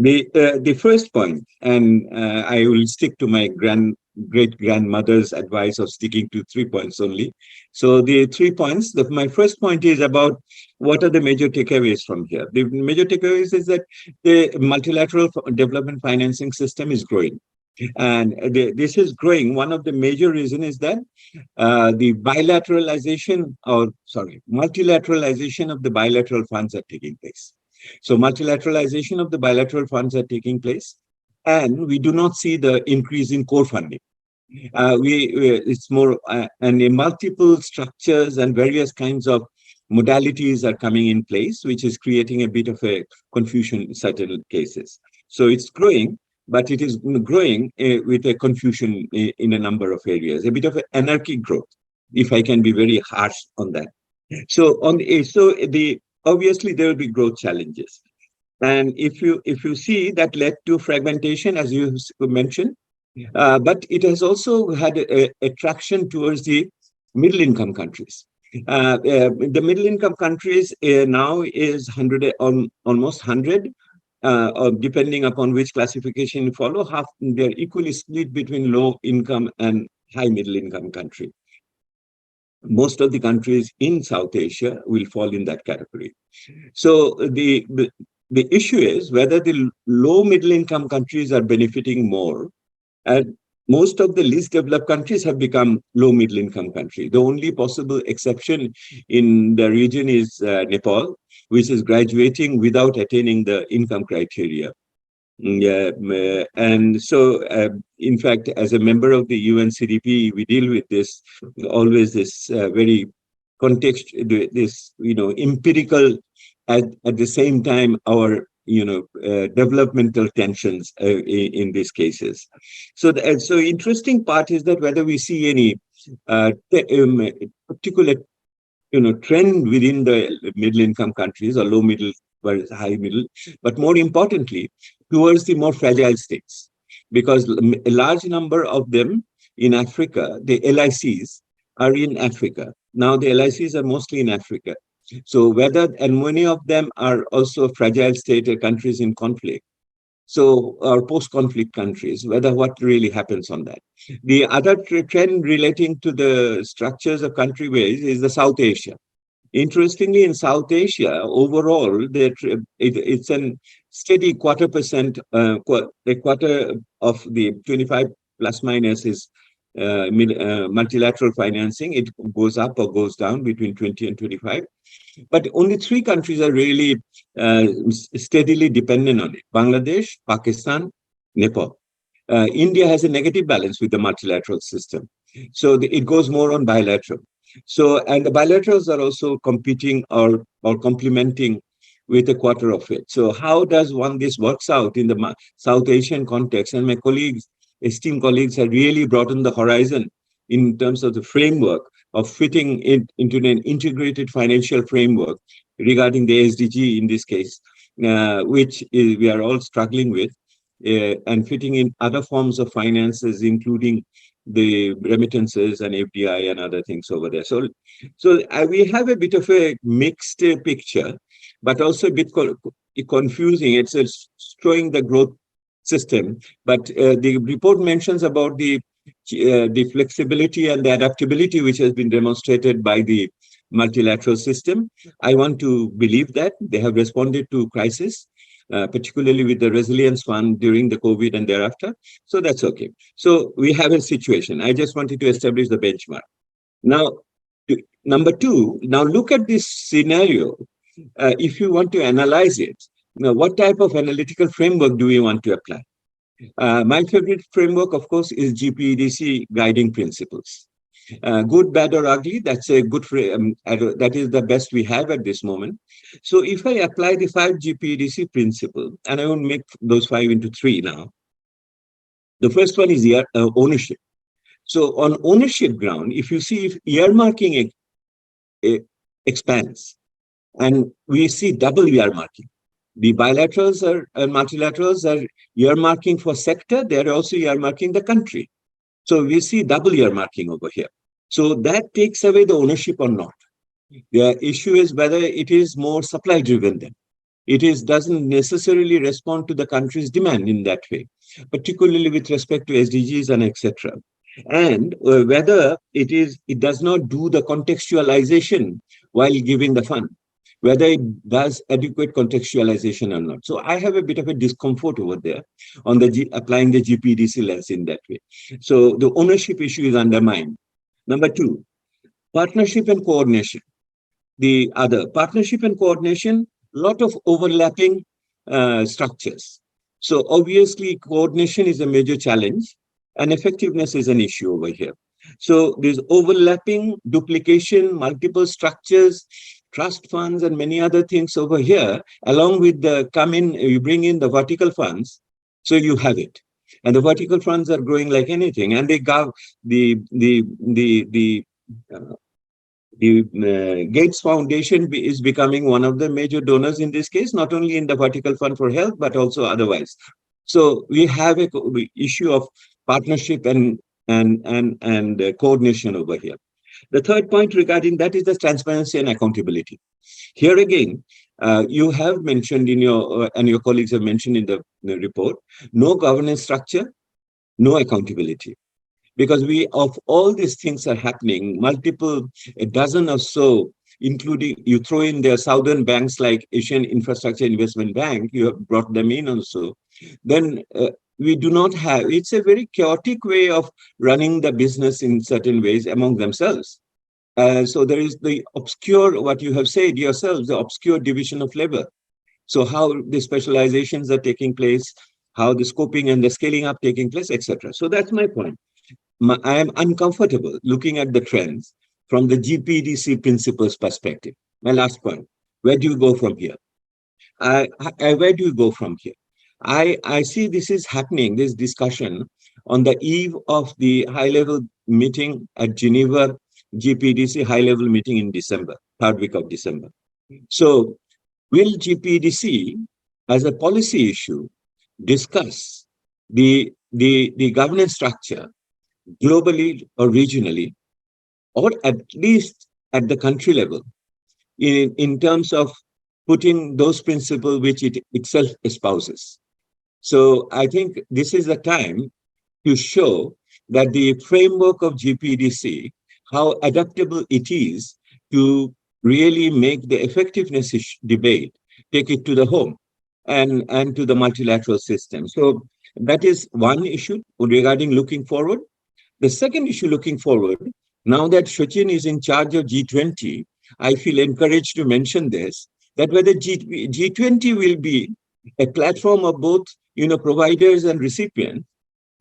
The first point, and I will stick to my great-grandmother's advice of sticking to 3 points only. So the 3 points, my first point is about what are the major takeaways from here. The major takeaways is that the multilateral development financing system is growing. And this is growing. One of the major reasons is that the multilateralization of the bilateral funds are taking place. So multilateralization of the bilateral funds are taking place, and we do not see the increase in core funding. It's more, and multiple structures and various kinds of modalities are coming in place, which is creating a bit of a confusion in certain cases. So it's growing, but it is growing with a confusion in a number of areas, a bit of an anarchic growth, if I can be very harsh on that. So obviously there will be growth challenges. And if you see, that led to fragmentation, as you mentioned, but it has also had a traction towards the middle income countries. The middle income countries now is almost 100, depending upon which classification you follow. They're equally split between low income and high middle income country. Most of the countries in South Asia will fall in that category. So the issue is whether the low middle income countries are benefiting more. And most of the least developed countries have become low middle income countries. The only possible exception in the region is Nepal, which is graduating without attaining the income criteria. And so, in fact, as a member of the UN CDP, we deal with this always very context, this empirical at the same time our developmental tensions in these cases. So so interesting part is that whether we see any particular trend within the middle income countries or low middle versus high middle, but more importantly, towards the more fragile states, because a large number of them in Africa, the LICs are in Africa. Now the LICs are mostly in Africa. So and many of them are also fragile state countries in conflict. So our post-conflict countries, what really happens on that. The other trend relating to the structures of countryways is the South Asia. Interestingly, in South Asia, overall, it's a steady 2%, a quarter of the 25 plus minus is multilateral financing. It goes up or goes down between 20 and 25. But only 3 countries are really steadily dependent on it: Bangladesh, Pakistan, Nepal. India has a negative balance with the multilateral system. So it goes more on bilateral. So, and the bilaterals are also competing or complementing with a quarter of it. So how does this works out in the South Asian context? And my esteemed colleagues have really broadened the horizon in terms of the framework of fitting it into an integrated financial framework regarding the SDG in this case, which we are all struggling with, and fitting in other forms of finances, including the remittances and FDI and other things over there. So we have a bit of a mixed picture, but also a bit confusing. It's showing the growth system, but the report mentions about the flexibility and the adaptability which has been demonstrated by the multilateral system. I want to believe that they have responded to crisis. particularly with the resilience fund during the COVID and thereafter. So that's okay. So we have a situation. I just wanted to establish the benchmark. Now, number two, now look at this scenario. If you want to analyze it, now what type of analytical framework do we want to apply? My favorite framework, of course, is GPEDC guiding principles. Good, bad, or ugly, that's a good that is the best we have at this moment. So if I apply the 5 GPEDC principle, and I will make those 5 into 3 now. The first one is ownership. So on ownership ground, if you see if earmarking expands, and we see double earmarking. The bilaterals and multilaterals are earmarking for sector, they're also earmarking the country. So we see double earmarking over here. So that takes away the ownership or not. The issue is whether it is more supply driven then. It doesn't necessarily respond to the country's demand in that way, particularly with respect to SDGs and etc. And whether it does not do the contextualization while giving the fund, whether it does adequate contextualization or not. So I have a bit of a discomfort over there on applying the GPDC lens in that way. So the ownership issue is undermined. Number 2, partnership and coordination. The other, partnership and coordination, lot of overlapping structures. So obviously coordination is a major challenge and effectiveness is an issue over here. So there's overlapping, duplication, multiple structures, trust funds and many other things over here, along with you bring in the vertical funds, so you have it. And the vertical funds are growing like anything, and they got the Gates Foundation is becoming one of the major donors in this case, not only in the vertical fund for health, but also otherwise. So we have a issue of partnership and coordination over here. The third point regarding that is the transparency and accountability. Here again, you have mentioned in your, and your colleagues have mentioned in the report, no governance structure, no accountability. Because of all these things are happening, a dozen or so, including, you throw in their southern banks like Asian Infrastructure Investment Bank, you have brought them in also, then we do not have, it's a very chaotic way of running the business in certain ways among themselves. So there is the obscure, what you have said yourselves, the obscure division of labor. So how the specializations are taking place, how the scoping and the scaling up taking place, etc. So that's my point. I am uncomfortable looking at the trends from the GPDC principles perspective. My last point, where do you go from here? Where do you go from here? I see this is happening, this discussion, on the eve of the high-level meeting at Geneva, GPDC high-level meeting in December, 3rd week of December. So will GPDC, as a policy issue, discuss the governance structure globally or regionally, or at least at the country level, in terms of putting those principles which it itself espouses? So I think this is the time to show that the framework of GPDC, how adaptable it is to really make the effectiveness debate, take it to the home and to the multilateral system. So that is one issue regarding looking forward. The second issue looking forward, now that Sachin is in charge of G20, I feel encouraged to mention this, that whether G20 will be a platform of both providers and recipients,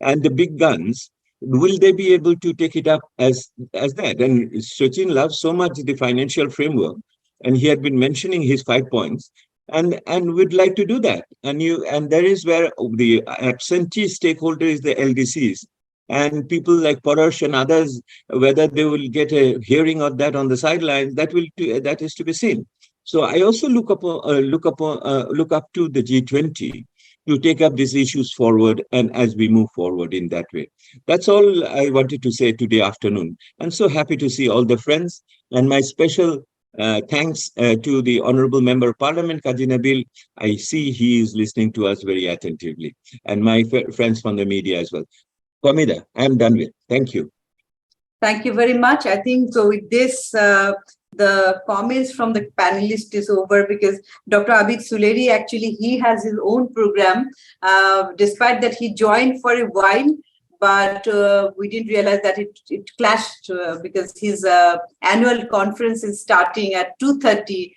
and the big guns, will they be able to take it up as that? And Sachin loves so much the financial framework, and he had been mentioning his 5 points, and we'd like to do that. And there is where the absentee stakeholder is the LDCs. And people like Parash and others, whether they will get a hearing of that on the sidelines, that is to be seen. So I also look up to the G20 to take up these issues forward, and as we move forward in that way. That's all I wanted to say today afternoon. I'm so happy to see all the friends, and my special thanks to the Honorable Member of Parliament, Kaji Nabil. I see he is listening to us very attentively, and my friends from the media as well. Famida, I'm done with. Thank you. Thank you very much. I think so with this, the comments from the panelists is over, because Dr. Abid Suleri, actually, he has his own program, despite that he joined for a while, but we didn't realize that it clashed because his annual conference is starting at 2:30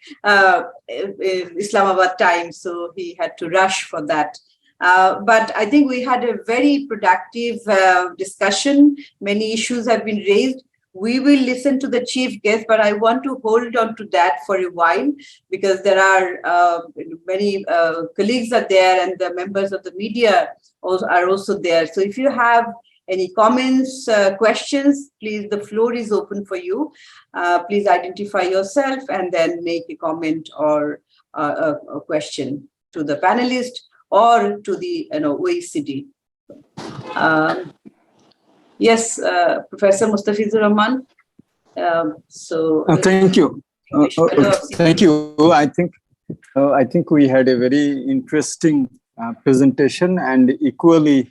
Islamabad time, so he had to rush for that. But I think we had a very productive discussion. Many issues have been raised. We will listen to the chief guest, but I want to hold on to that for a while, because there are many colleagues are there, and the members of the media are also there. So if you have any comments, questions, please, the floor is open for you. Please identify yourself and then make a comment or a question to the panelist or to the OECD. Yes, Professor Mustafizur Rahman. Thank you. Thank you. I think we had a very interesting presentation and equally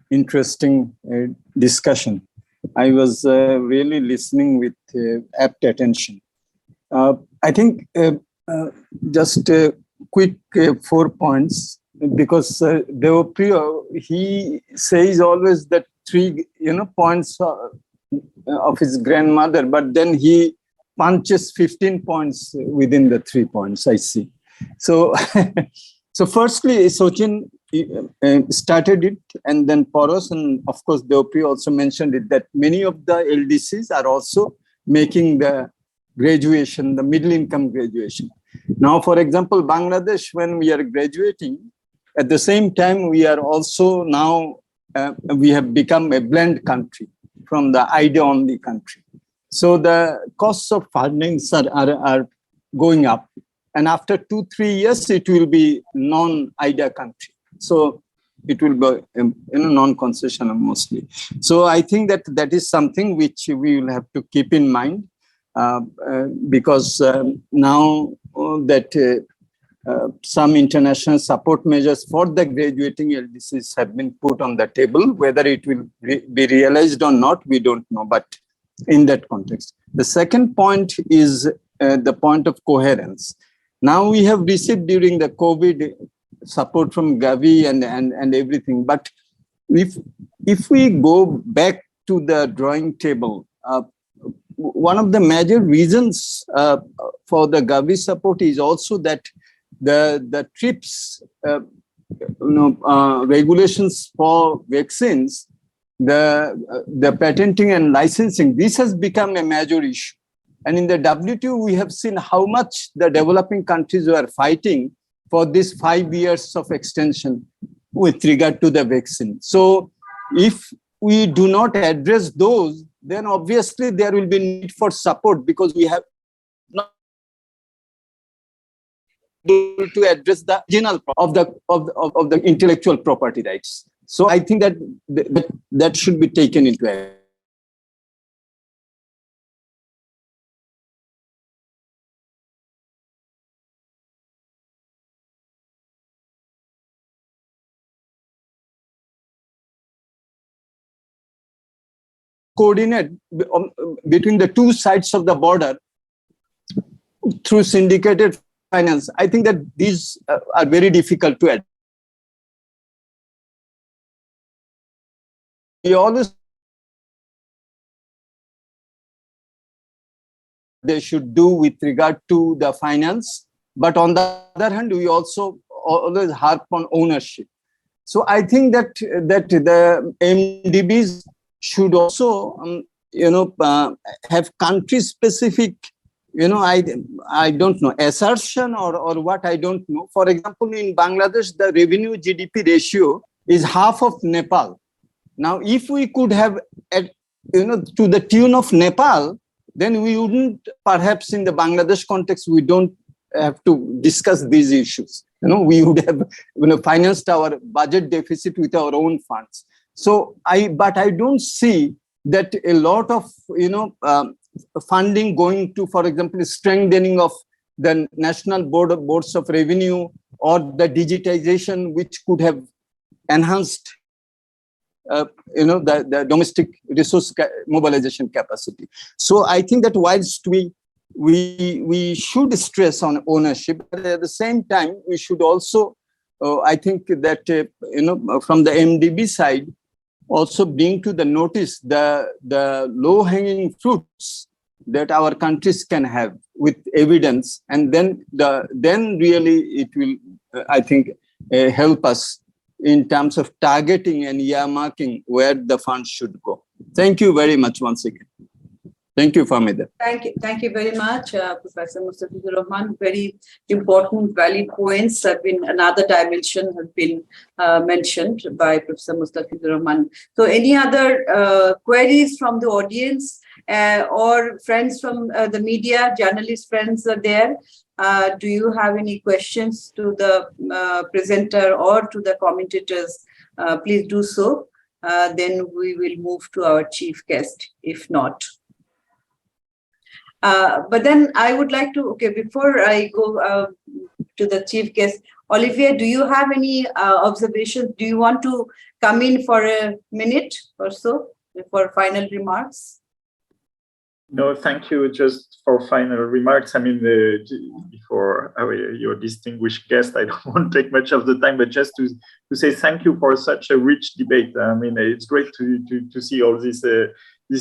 interesting discussion. I was really listening with apt attention. I think just quick 4 points, because he says always that 3 points of his grandmother, but then he punches 15 points within the 3 points, I see. So so firstly, Sochin started it, and then Poros, and of course Deopri also mentioned it, that many of the LDCs are also making the graduation, the middle income graduation. Now, for example, Bangladesh, when we are graduating, at the same time, we are also now, we have become a blend country from the IDA-only country. So the costs of funding are going up. And after 2-3 years, it will be non-IDA country. So it will be non-concessional mostly. So I think that is something which we will have to keep in mind, because now that some international support measures for the graduating LDCs have been put on the table. Whether it will be realized or not, we don't know, but in that context. The second point is the point of coherence. Now we have received during the COVID support from Gavi and everything, but if we go back to the drawing table, one of the major reasons for the Gavi support is also that the TRIPS regulations for vaccines, the patenting and licensing, this has become a major issue. And in the WTO, we have seen how much the developing countries were fighting for this 5 years of extension with regard to the vaccine. So if we do not address those, then obviously there will be need for support, because we have not been able to address the original of the intellectual property rights. So I think that should be taken into account. Coordinate between the two sides of the border through syndicated finance. I think that these are very difficult to address. We always they should do with regard to the finance, but on the other hand, we also always harp on ownership. So I think that the MDBs should also, have country-specific, I don't know, assertion or what, I don't know. For example, in Bangladesh, the revenue GDP ratio is half of Nepal. Now, if we could have, to the tune of Nepal, then we wouldn't, perhaps in the Bangladesh context, we don't have to discuss these issues. We would have financed our budget deficit with our own funds. So but I don't see that a lot of funding going to, for example, strengthening of the national boards of revenue or the digitization, which could have enhanced the domestic resource mobilization capacity. So I think that whilst we we should stress on ownership, but at the same time, we should also, I think that, from the MDB side, also bring to the notice the low-hanging fruits that our countries can have with evidence, and then really it will, I think, help us in terms of targeting and earmarking where the funds should go. Thank you very much once again. Thank you, Fahmida. Thank you very much, Professor Mustafizur Rahman. Very important, valid points have been, another dimension has been mentioned by Professor Mustafizur Rahman. So any other queries from the audience or friends from the media, journalist friends are there? Do you have any questions to the presenter or to the commentators? Please do so. Then we will move to our chief guest, if not. But then I would like to, okay, before I go to the chief guest, Olivier, do you have any observations? Do you want to come in for a minute or so for final remarks? No, thank you. Just for final remarks, I mean, before your distinguished guest, I don't want to take much of the time, but just to say thank you for such a rich debate. I mean, it's great to see all this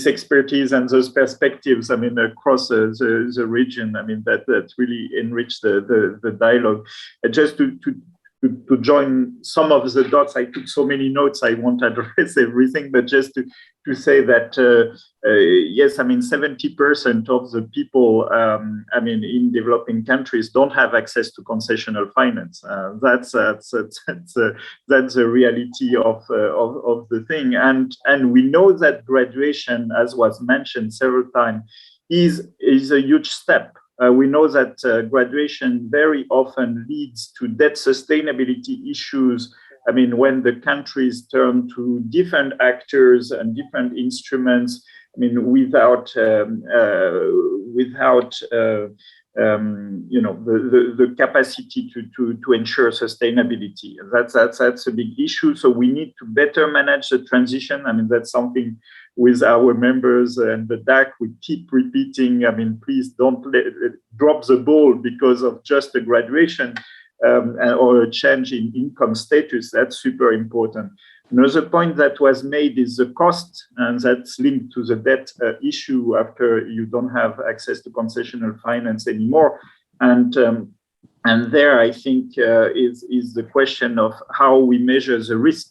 expertise and those perspectives, I mean, across the region. I mean, that really enriched the dialogue. Just to join some of the dots, I took so many notes, I won't address everything, but just to say that, yes, I mean, 70% of the people, I mean, in developing countries don't have access to concessional finance. That's the reality of the thing. And we know that graduation, as was mentioned several times, is a huge step. We know that graduation very often leads to debt sustainability issues. I mean, when the countries turn to different actors and different instruments, I mean, without the capacity to ensure sustainability. That's a big issue. So we need to better manage the transition. I mean, that's something with our members and the DAC, we keep repeating, I mean, please don't drop the ball because of just a graduation or a change in income status. That's super important. Another point that was made is the cost, and that's linked to the debt issue after you don't have access to concessional finance anymore. And there, I think, is the question of how we measure the risk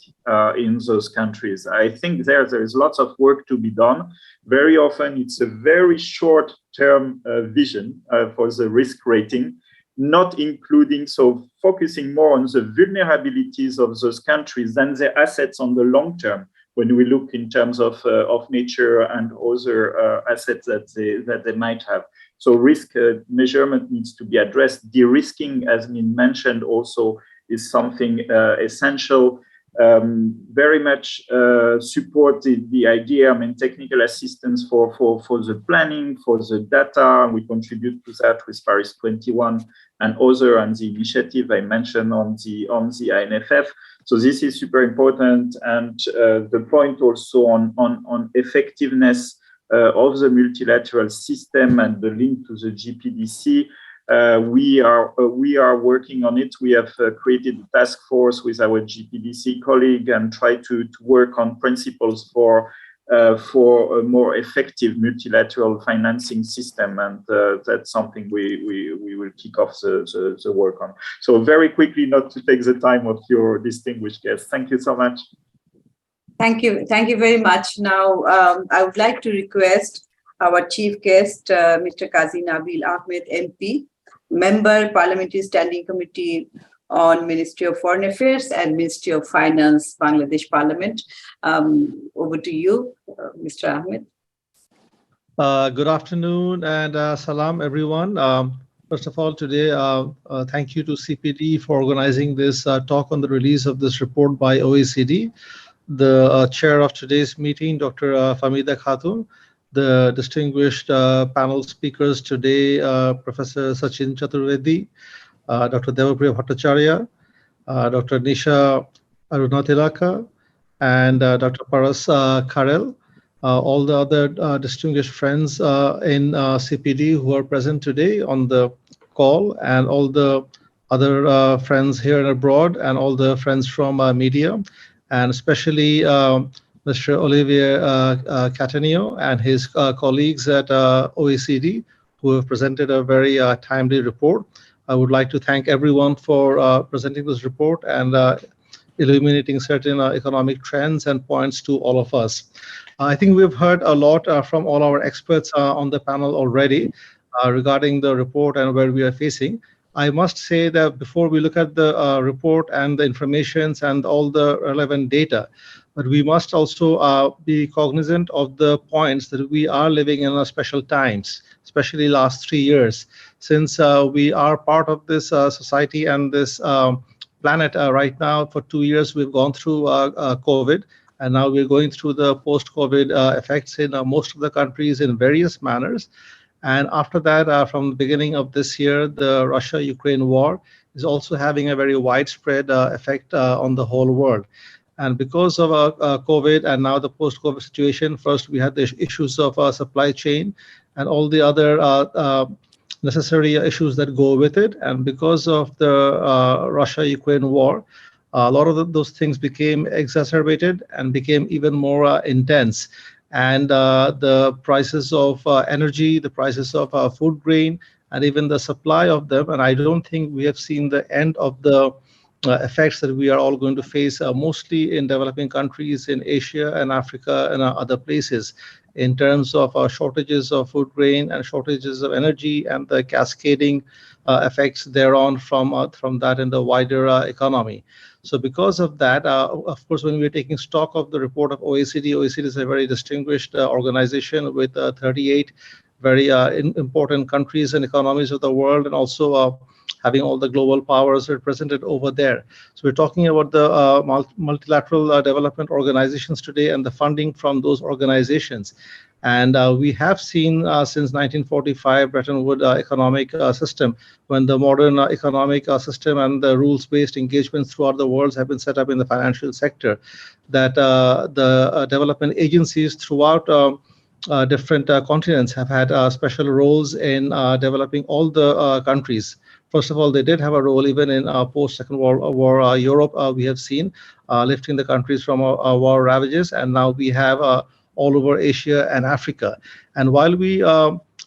in those countries. I think there is lots of work to be done. Very often, it's a very short-term vision for the risk rating, not including, so focusing more on the vulnerabilities of those countries than their assets on the long term, when we look in terms of nature and other assets that they might have. So risk measurement needs to be addressed. De-risking, as been mentioned, also is something essential. Very much support the idea, I mean, technical assistance for the planning, for the data. We contribute to that with Paris 21 and other, and the initiative I mentioned on the INFF. So this is super important. And the point also on effectiveness of the multilateral system and the link to the GPDC. We are working on it. We have created a task force with our GPDC colleague and try to work on principles for a more effective multilateral financing system, and that's something we will kick off the work on. So very quickly, not to take the time of your distinguished guests. Thank you so much. Thank you very much. Now, I would like to request our chief guest, Mr. Qazi Nabil Ahmed, MP, Member, Parliamentary Standing Committee on Ministry of Foreign Affairs and Ministry of Finance, Bangladesh Parliament. Over to you, Mr. Ahmed. Good afternoon and salam, everyone. First of all, today, thank you to CPD for organizing this talk on the release of this report by OECD. The chair of today's meeting, Dr. Fahmida Khatun, the distinguished panel speakers today, Professor Sachin Chaturvedi, Dr. Devapriya Bhattacharya, Dr. Nisha Arunatilaka, and Dr. Paras Karel. all the other distinguished friends in CPD who are present today on the call, and all the other friends here and abroad, and all the friends from media, and especially Mr. Olivier Catanio and his colleagues at OECD, who have presented a very timely report. I would like to thank everyone for presenting this report and illuminating certain economic trends and points to all of us. I think we've heard a lot from all our experts on the panel already regarding the report and where we are facing. I must say that before we look at the report and the informations and all the relevant data, but we must also be cognizant of the points that we are living in special times, especially last 3 years, since we are part of this society and this planet right now. For 2 years, we've gone through COVID, and now we're going through the post-COVID effects in most of the countries in various manners. And after that, from the beginning of this year, the Russia-Ukraine war is also having a very widespread effect on the whole world. And because of COVID and now the post-COVID situation, first we had the issues of supply chain and all the other necessary issues that go with it. And because of the Russia-Ukraine war, a lot of those things became exacerbated and became even more intense. And the prices of energy, the prices of food grain, and even the supply of them. And I don't think we have seen the end of the effects that we are all going to face, mostly in developing countries in Asia and Africa and other places, in terms of shortages of food grain and shortages of energy and the cascading effects thereon from that in the wider economy. So because of that, of course, when we're taking stock of the report of OECD, OECD is a very distinguished organization with 38 very important countries and economies of the world, and also having all the global powers represented over there. So we're talking about the multilateral development organizations today and the funding from those organizations. And we have seen since 1945 Bretton Woods economic system, when the modern economic system and the rules-based engagements throughout the world have been set up in the financial sector, that the development agencies throughout different continents have had special roles in developing all the countries. First of all, they did have a role even in post-Second World War Europe. We have seen lifting the countries from war ravages, and now we have all over Asia and Africa. And while we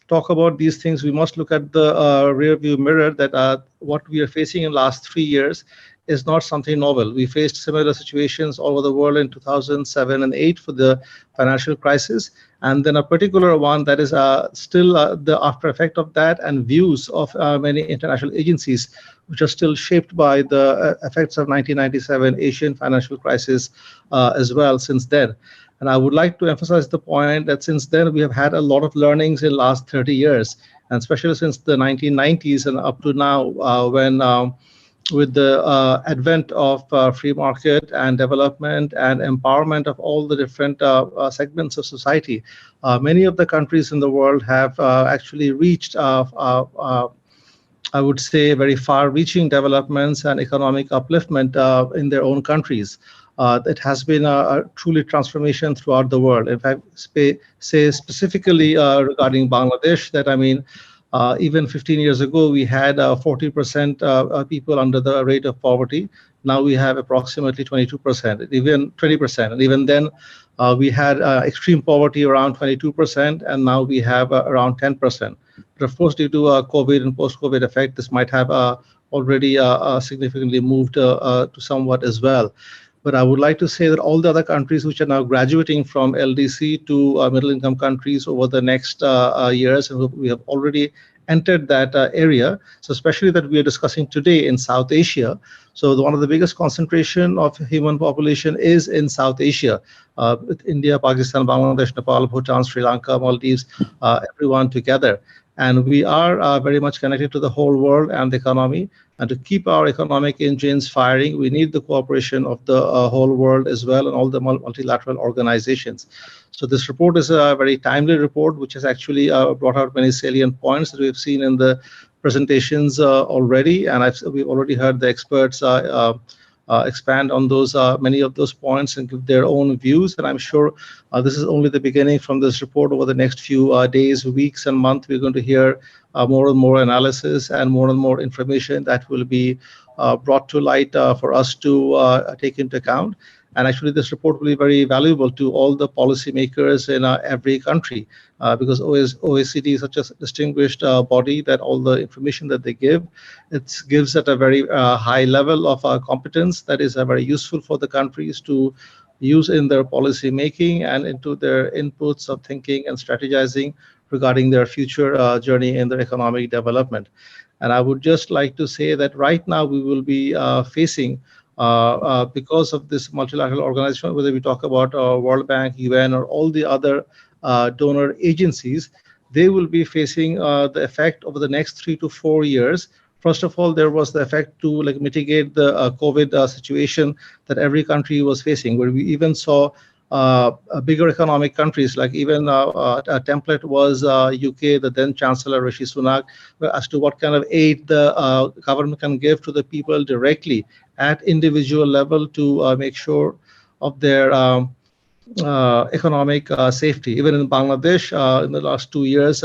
talk about these things, we must look at the rear view mirror, that what we are facing in the last 3 years is not something novel. We faced similar situations all over the world in 2007 and 8 for the financial crisis, and then a particular one that is still the after effect of that, and views of many international agencies, which are still shaped by the effects of 1997 Asian financial crisis as well since then. And I would like to emphasize the point that since then we have had a lot of learnings in the last 30 years, and especially since the 1990s and up to now, when with the advent of free market and development and empowerment of all the different segments of society, many of the countries in the world have actually reached, I would say, very far-reaching developments and economic upliftment in their own countries. It has been a truly transformation throughout the world. If I say specifically regarding Bangladesh, that I mean, even 15 years ago, we had 40% people under the rate of poverty. Now we have approximately 22%, even 20%. And even then, we had extreme poverty around 22%, and now we have around 10%. But of course, due to COVID and post-COVID effect, this might have already significantly moved to somewhat as well. But I would like to say that all the other countries which are now graduating from LDC to middle-income countries over the next years, and we have already entered that area. So especially that we are discussing today in South Asia. So one of the biggest concentration of human population is in South Asia, with India, Pakistan, Bangladesh, Nepal, Bhutan, Sri Lanka, Maldives, everyone together. And we are very much connected to the whole world and the economy. And to keep our economic engines firing, we need the cooperation of the whole world as well, and all the multilateral organizations. So this report is a very timely report, which has actually brought out many salient points that we've seen in the presentations already. And we've already heard the experts expand on those many of those points and give their own views. And I'm sure this is only the beginning. From this report, over the next few days, weeks, and months, we're going to hear more and more analysis and more information that will be brought to light for us to take into account. And actually, this report will be very valuable to all the policymakers in every country, because OECD is such a distinguished body that all the information that they give, it gives at a very high level of competence that is very useful for the countries to use in their policy making and into their inputs of thinking and strategizing regarding their future journey in their economic development. And I would just like to say that right now we will be facing, because of this multilateral organization, whether we talk about World Bank, UN, or all the other donor agencies, they will be facing the effect over the next 3 to 4 years. First of all, there was the effect to mitigate the COVID situation that every country was facing, where we even saw bigger economic countries, like even a template was UK, the then Chancellor Rishi Sunak, as to what kind of aid the government can give to the people directly at individual level to make sure of their economic safety. Even in Bangladesh, in the last 2 years,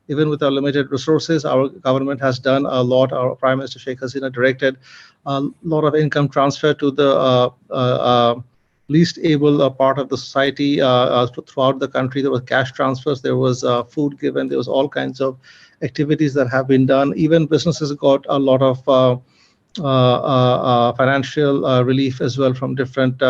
even with our limited resources, our government has done a lot. Our Prime Minister Sheikh Hasina directed a lot of income transfer to the least able part of the society throughout the country. There was cash transfers, there was food given, there was all kinds of activities that have been done. Even businesses got a lot of financial relief as well from different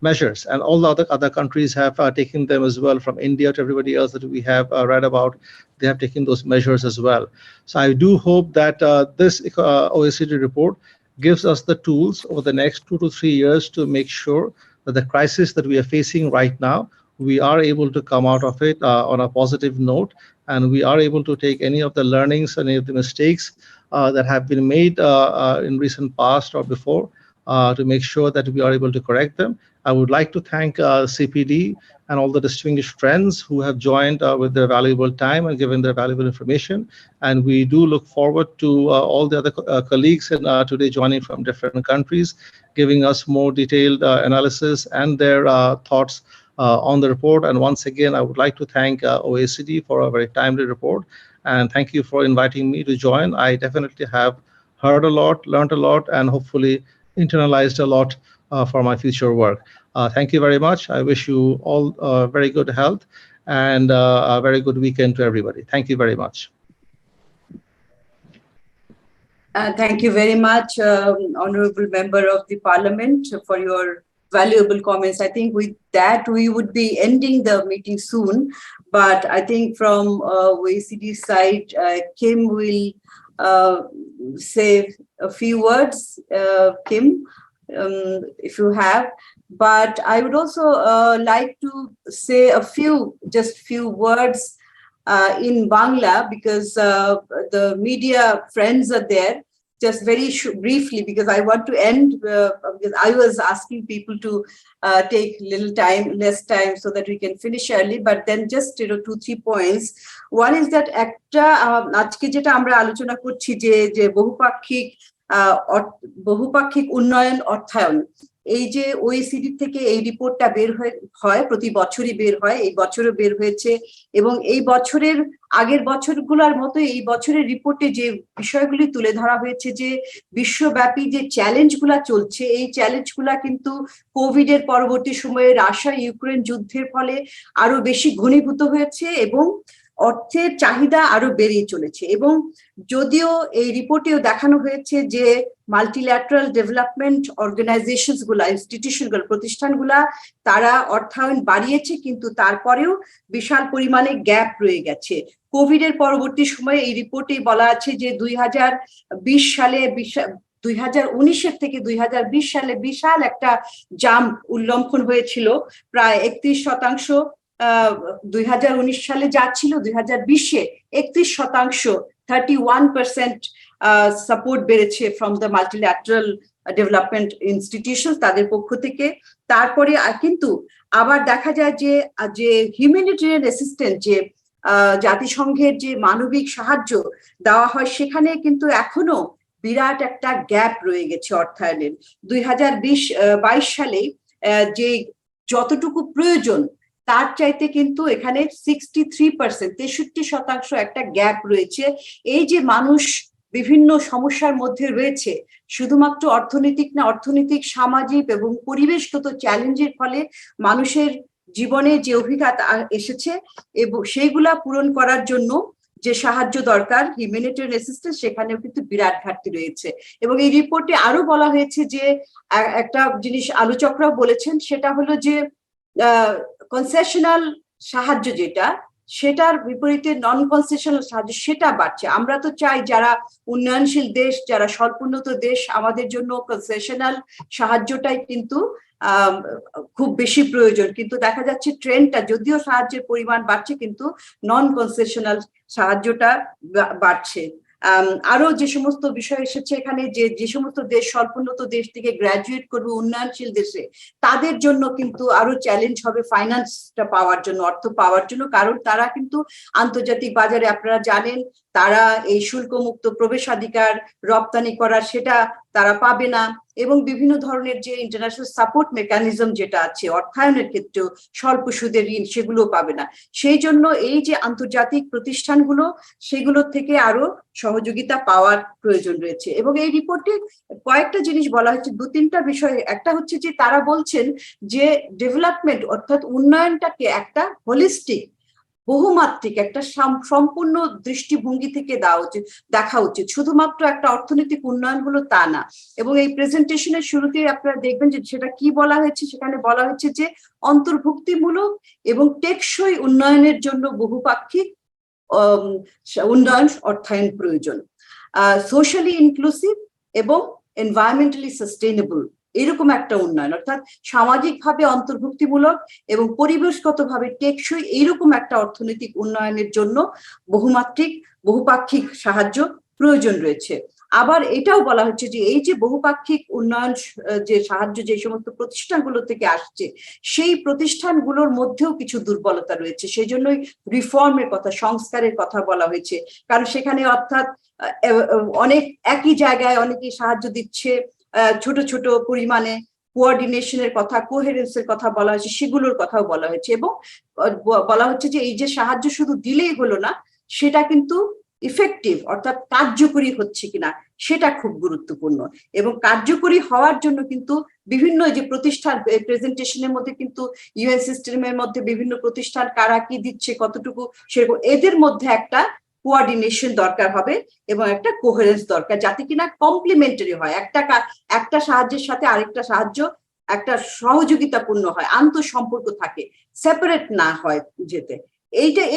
measures, and all the other countries have taken them as well, from India to everybody else that we have read about. They have taken those measures as well. So I do hope that this OECD report gives us the tools over the next 2 to 3 years to make sure that the crisis that we are facing right now, we are able to come out of it on a positive note, and we are able to take any of the learnings, any of the mistakes that have been made in recent past or before, to make sure that we are able to correct them. I would like to thank CPD and all the distinguished friends who have joined with their valuable time and given their valuable information. And we do look forward to all the other colleagues in, today joining from different countries, giving us more detailed analysis and their thoughts on the report. And once again, I would like to thank OECD for a very timely report. And thank you for inviting me to join. I definitely have heard a lot, learned a lot, and hopefully internalized a lot for my future work. Thank you very much. I wish you all very good health and a very good weekend to everybody. Thank you very much. Thank you very much, Honorable Member of the Parliament, for your valuable comments. I think with that, we would be ending the meeting soon. But I think from OECD side, Kim will say a few words. Kim, if you have. But I would also like to say just few words in Bangla, because the media friends are there. Just very briefly, because I want to end, because I was asking people to take less time so that we can finish early, but then just 2-3 points. One is that একটা আজকে যেটা আমরা আলোচনা করছি যে বহুপাক্ষিক উন্নয়ন অর্থায়ন, এই যে OECD থেকে এই রিপোর্টটা বের হয় প্রতি বছরই বের হয়, এই বছরও বের হয়েছে, এবং এই বছরের আগের বছরগুলোর মতো এই বছরের রিপোর্টে যে বিষয়গুলি তুলে ধরা হয়েছে, যে বিশ্বব্যাপী যে চ্যালেঞ্জগুলা চলছে, এই চ্যালেঞ্জগুলা কিন্তু কোভিড এর পরবর্তী সময়ে রাশিয়া ইউক্রেন যুদ্ধের ফলে আরো বেশি ঘনীভূত হয়েছে এবং অর্থের চাহিদা আরো বেড়েই চলেছে। এবং যদিও এই রিপোর্টেও দেখানো হয়েছে যে মাল্টিল্যাটারাল ডেভেলপমেন্ট অর্গানাইজেশনস গুলা, ইনস্টিটিউশনগুলো, প্রতিষ্ঠানগুলা তারা অর্থায়ন বাড়িয়েছে, কিন্তু তারপরেও বিশাল পরিমাণে গ্যাপ রয়ে গেছে। কোভিড এর পরবর্তী সময়ে এই রিপোর্টেই বলা আছে যে 2020 সালে 2019 থেকে 2020 সালে বিশাল একটা জাম্প উল্লম্ঘন হয়েছিল, প্রায় 31%। 2019 সালে যা ছিল 2020-এ 31%, 31% সাপোর্ট বেড়েছে from the multilateral development institution তাদের পক্ষ থেকে। তারপরে কিন্তু আবার দেখা যায় যে হিউম্যানিটেরিয়ান অ্যাসিস্ট্যান্স, যে জাতিসংঘের যে মানবিক সাহায্য দেওয়া হয়, সেখানে কিন্তু এখনো বিরাট একটা গ্যাপ রয়ে গেছে অর্থায়নের। 2022 সালে যে যতটুকু প্রয়োজন তার চাইতে কিন্তু এখানে 63%, 63% একটা গ্যাপ রয়েছে। এই যে মানুষ বিভিন্ন সমস্যার মধ্যে রয়েছে, শুধুমাত্র অর্থনৈতিক না, অর্থনৈতিক, সামাজিক এবং পরিবেশগত চ্যালেঞ্জের ফলে মানুষের জীবনে যে অভিজ্ঞতা এসেছে এবং সেইগুলা পূরণ করার জন্য যে সাহায্য দরকার, হিউম্যানিটেরিয়ান অ্যাসিস্ট্যান্স, সেখানেও কিন্তু বিরাট ঘাটতি রয়েছে। এবং এই রিপোর্টে আরো বলা হয়েছে যে একটা জিনিস আলোচকরাও বলেছেন, সেটা হলো যে কনসেশনাল সাহায্য যেটা, সেটার বিপরীতে নন কনসেশনাল সাহায্য সেটা বাড়ছে। আমরা তো চাই যারা উন্নয়নশীল দেশ, যারা স্বল্পোন্নত দেশ, আমাদের জন্য কনসেশনাল সাহায্যটাই কিন্তু খুব বেশি প্রয়োজন। কিন্তু দেখা যাচ্ছে ট্রেন্ডটা, যদিও সাহায্যের পরিমাণ বাড়ছে কিন্তু নন কনসেশনাল সাহায্যটা বাড়ছে। আরো যে সমস্ত বিষয় এসেছে এখানে, যে সমস্ত দেশ স্বল্পোন্নত দেশ থেকে গ্রাজুয়েট করবে উন্নয়নশীল দেশে, তাদের জন্য কিন্তু আরো চ্যালেঞ্জ হবে ফাইন্যান্সটা পাওয়ার জন্য, অর্থ পাওয়ার জন্য। কারণ তারা কিন্তু আন্তর্জাতিক বাজারে, আপনারা জানেন, তারা এই শুল্কমুক্ত প্রবেশাধিকার রপ্তানি করার সেটা তারা পাবে না, এবং বিভিন্ন ধরনের যে ইন্টারন্যাশনাল সাপোর্ট মেকানিজম যেটা আছে অর্থায়নের ক্ষেত্রেও, স্বল্প সুদের ঋণ, সেগুলো পাবে না। সেই জন্য এই যে আন্তর্জাতিক প্রতিষ্ঠানগুলো, সেগুলোর থেকে আরো সহযোগিতা পাওয়ার প্রয়োজন রয়েছে। এবং এই রিপোর্টে কয়েকটা জিনিস বলা হচ্ছে, 2-3টা বিষয়। একটা হচ্ছে যে তারা বলছেন যে ডেভেলপমেন্ট অর্থাৎ উন্নয়নটাকে একটা হোলিস্টিক, বহুমাত্রিক, একটা সম্পূর্ণ দৃষ্টিভঙ্গি থেকে দেখা উচিত। শুধুমাত্র একটা অর্থনৈতিক উন্নয়ন হলো তা না। এবং এই প্রেজেন্টেশনের শুরুতে আপনারা দেখবেন যে সেটা কি বলা হয়েছে, সেখানে বলা হয়েছে যে অন্তর্ভুক্তিমূলক এবং টেকসই উন্নয়নের জন্য বহুপাক্ষিক উন্নয়ন অর্থায়ন প্রয়োজন, সোশ্যালি ইনক্লুসিভ এবং এনভায়রনমেন্টালি সাস্টেইনেবল, এরকম একটা উন্নয়ন, অর্থাৎ সামাজিকভাবে অন্তর্ভুক্তিমূলক এবং পরিবেশগতভাবে টেকসই, এইরকম একটা অর্থনৈতিক উন্নয়নের জন্য বহুমাত্রিক, বহুপাক্ষিক সাহায্য প্রয়োজন রয়েছে। আবার এটাও বলা হচ্ছে যে এই যে বহুপাক্ষিক উন্নয়ন যে সাহায্য যে সমস্ত প্রতিষ্ঠানগুলো থেকে আসছে, সেই প্রতিষ্ঠানগুলোর মধ্যেও কিছু দুর্বলতা রয়েছে। সেই জন্যই রিফর্মের কথা, সংস্কারের কথা বলা হয়েছে। কারণ সেখানে অর্থাৎ অনেক একই জায়গায় অনেকেই সাহায্য দিচ্ছে, ছোট ছোট পরিমাণে, কোঅর্ডিনেশনের কথা, কোহেরেন্সের কথা বলা হয়েছে, সেগুলোর কথাও বলা হয়েছে। এবং বলা হচ্ছে যে এই যে সাহায্য শুধু দিলেই হলো না, সেটা কিন্তু ইফেক্টিভ অর্থাৎ কার্যকরী হচ্ছে কিনা সেটা খুব গুরুত্বপূর্ণ। এবং কার্যকরী হওয়ার জন্য কিন্তু বিভিন্ন যে প্রতিষ্ঠান, প্রেজেন্টেশনের মধ্যে কিন্তু ইউএন সিস্টেমের মধ্যে বিভিন্ন প্রতিষ্ঠান কারা কি দিচ্ছে, কতটুকু, সেরকম এদের মধ্যে একটা কোঅর্ডিনেশন দরকার হবে এবং একটা কোহেরেন্স দরকার, যাতে কিনা কমপ্লিমেন্টারি হয়, একটা সাহায্যের সাথে আরেকটা সাহায্য একটা সহযোগিতাপূর্ণ হয়, আন্তঃসম্পর্ক থাকে, সেপারেট না হয় যেতে।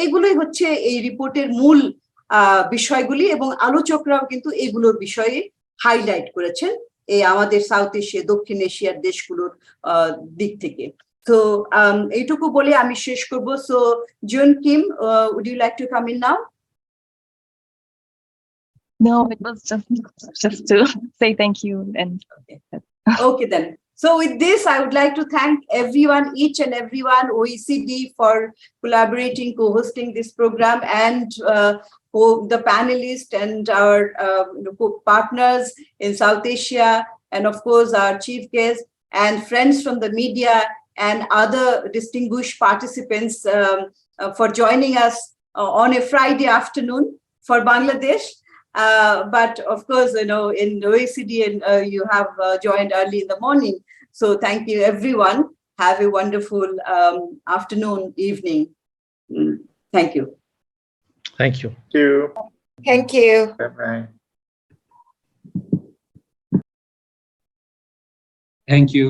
এইগুলোই হচ্ছে এই রিপোর্টের মূল বিষয়গুলি। এবং আলোচকরাও কিন্তু এইগুলোর বিষয়ে হাইলাইট করেছেন এই আমাদের সাউথ এশিয়া, দক্ষিণ এশিয়ার দেশগুলোর দিক থেকে। তো এইটুকু বলে আমি শেষ করবো। So June Kim, would you like to come in now? No, it was just to say thank you. And okay then. So with this, I would like to thank everyone, each and everyone, OECD for collaborating, co-hosting this program, and the panelists and our partners in South Asia, and of course our chief guest and friends from the media and other distinguished participants for joining us on a Friday afternoon for Bangladesh. But of course, in OECD, and you have joined early in the morning. So thank you, everyone. Have a wonderful afternoon, evening. Thank you. Thank you. Thank you. Thank you. Bye-bye. Thank you.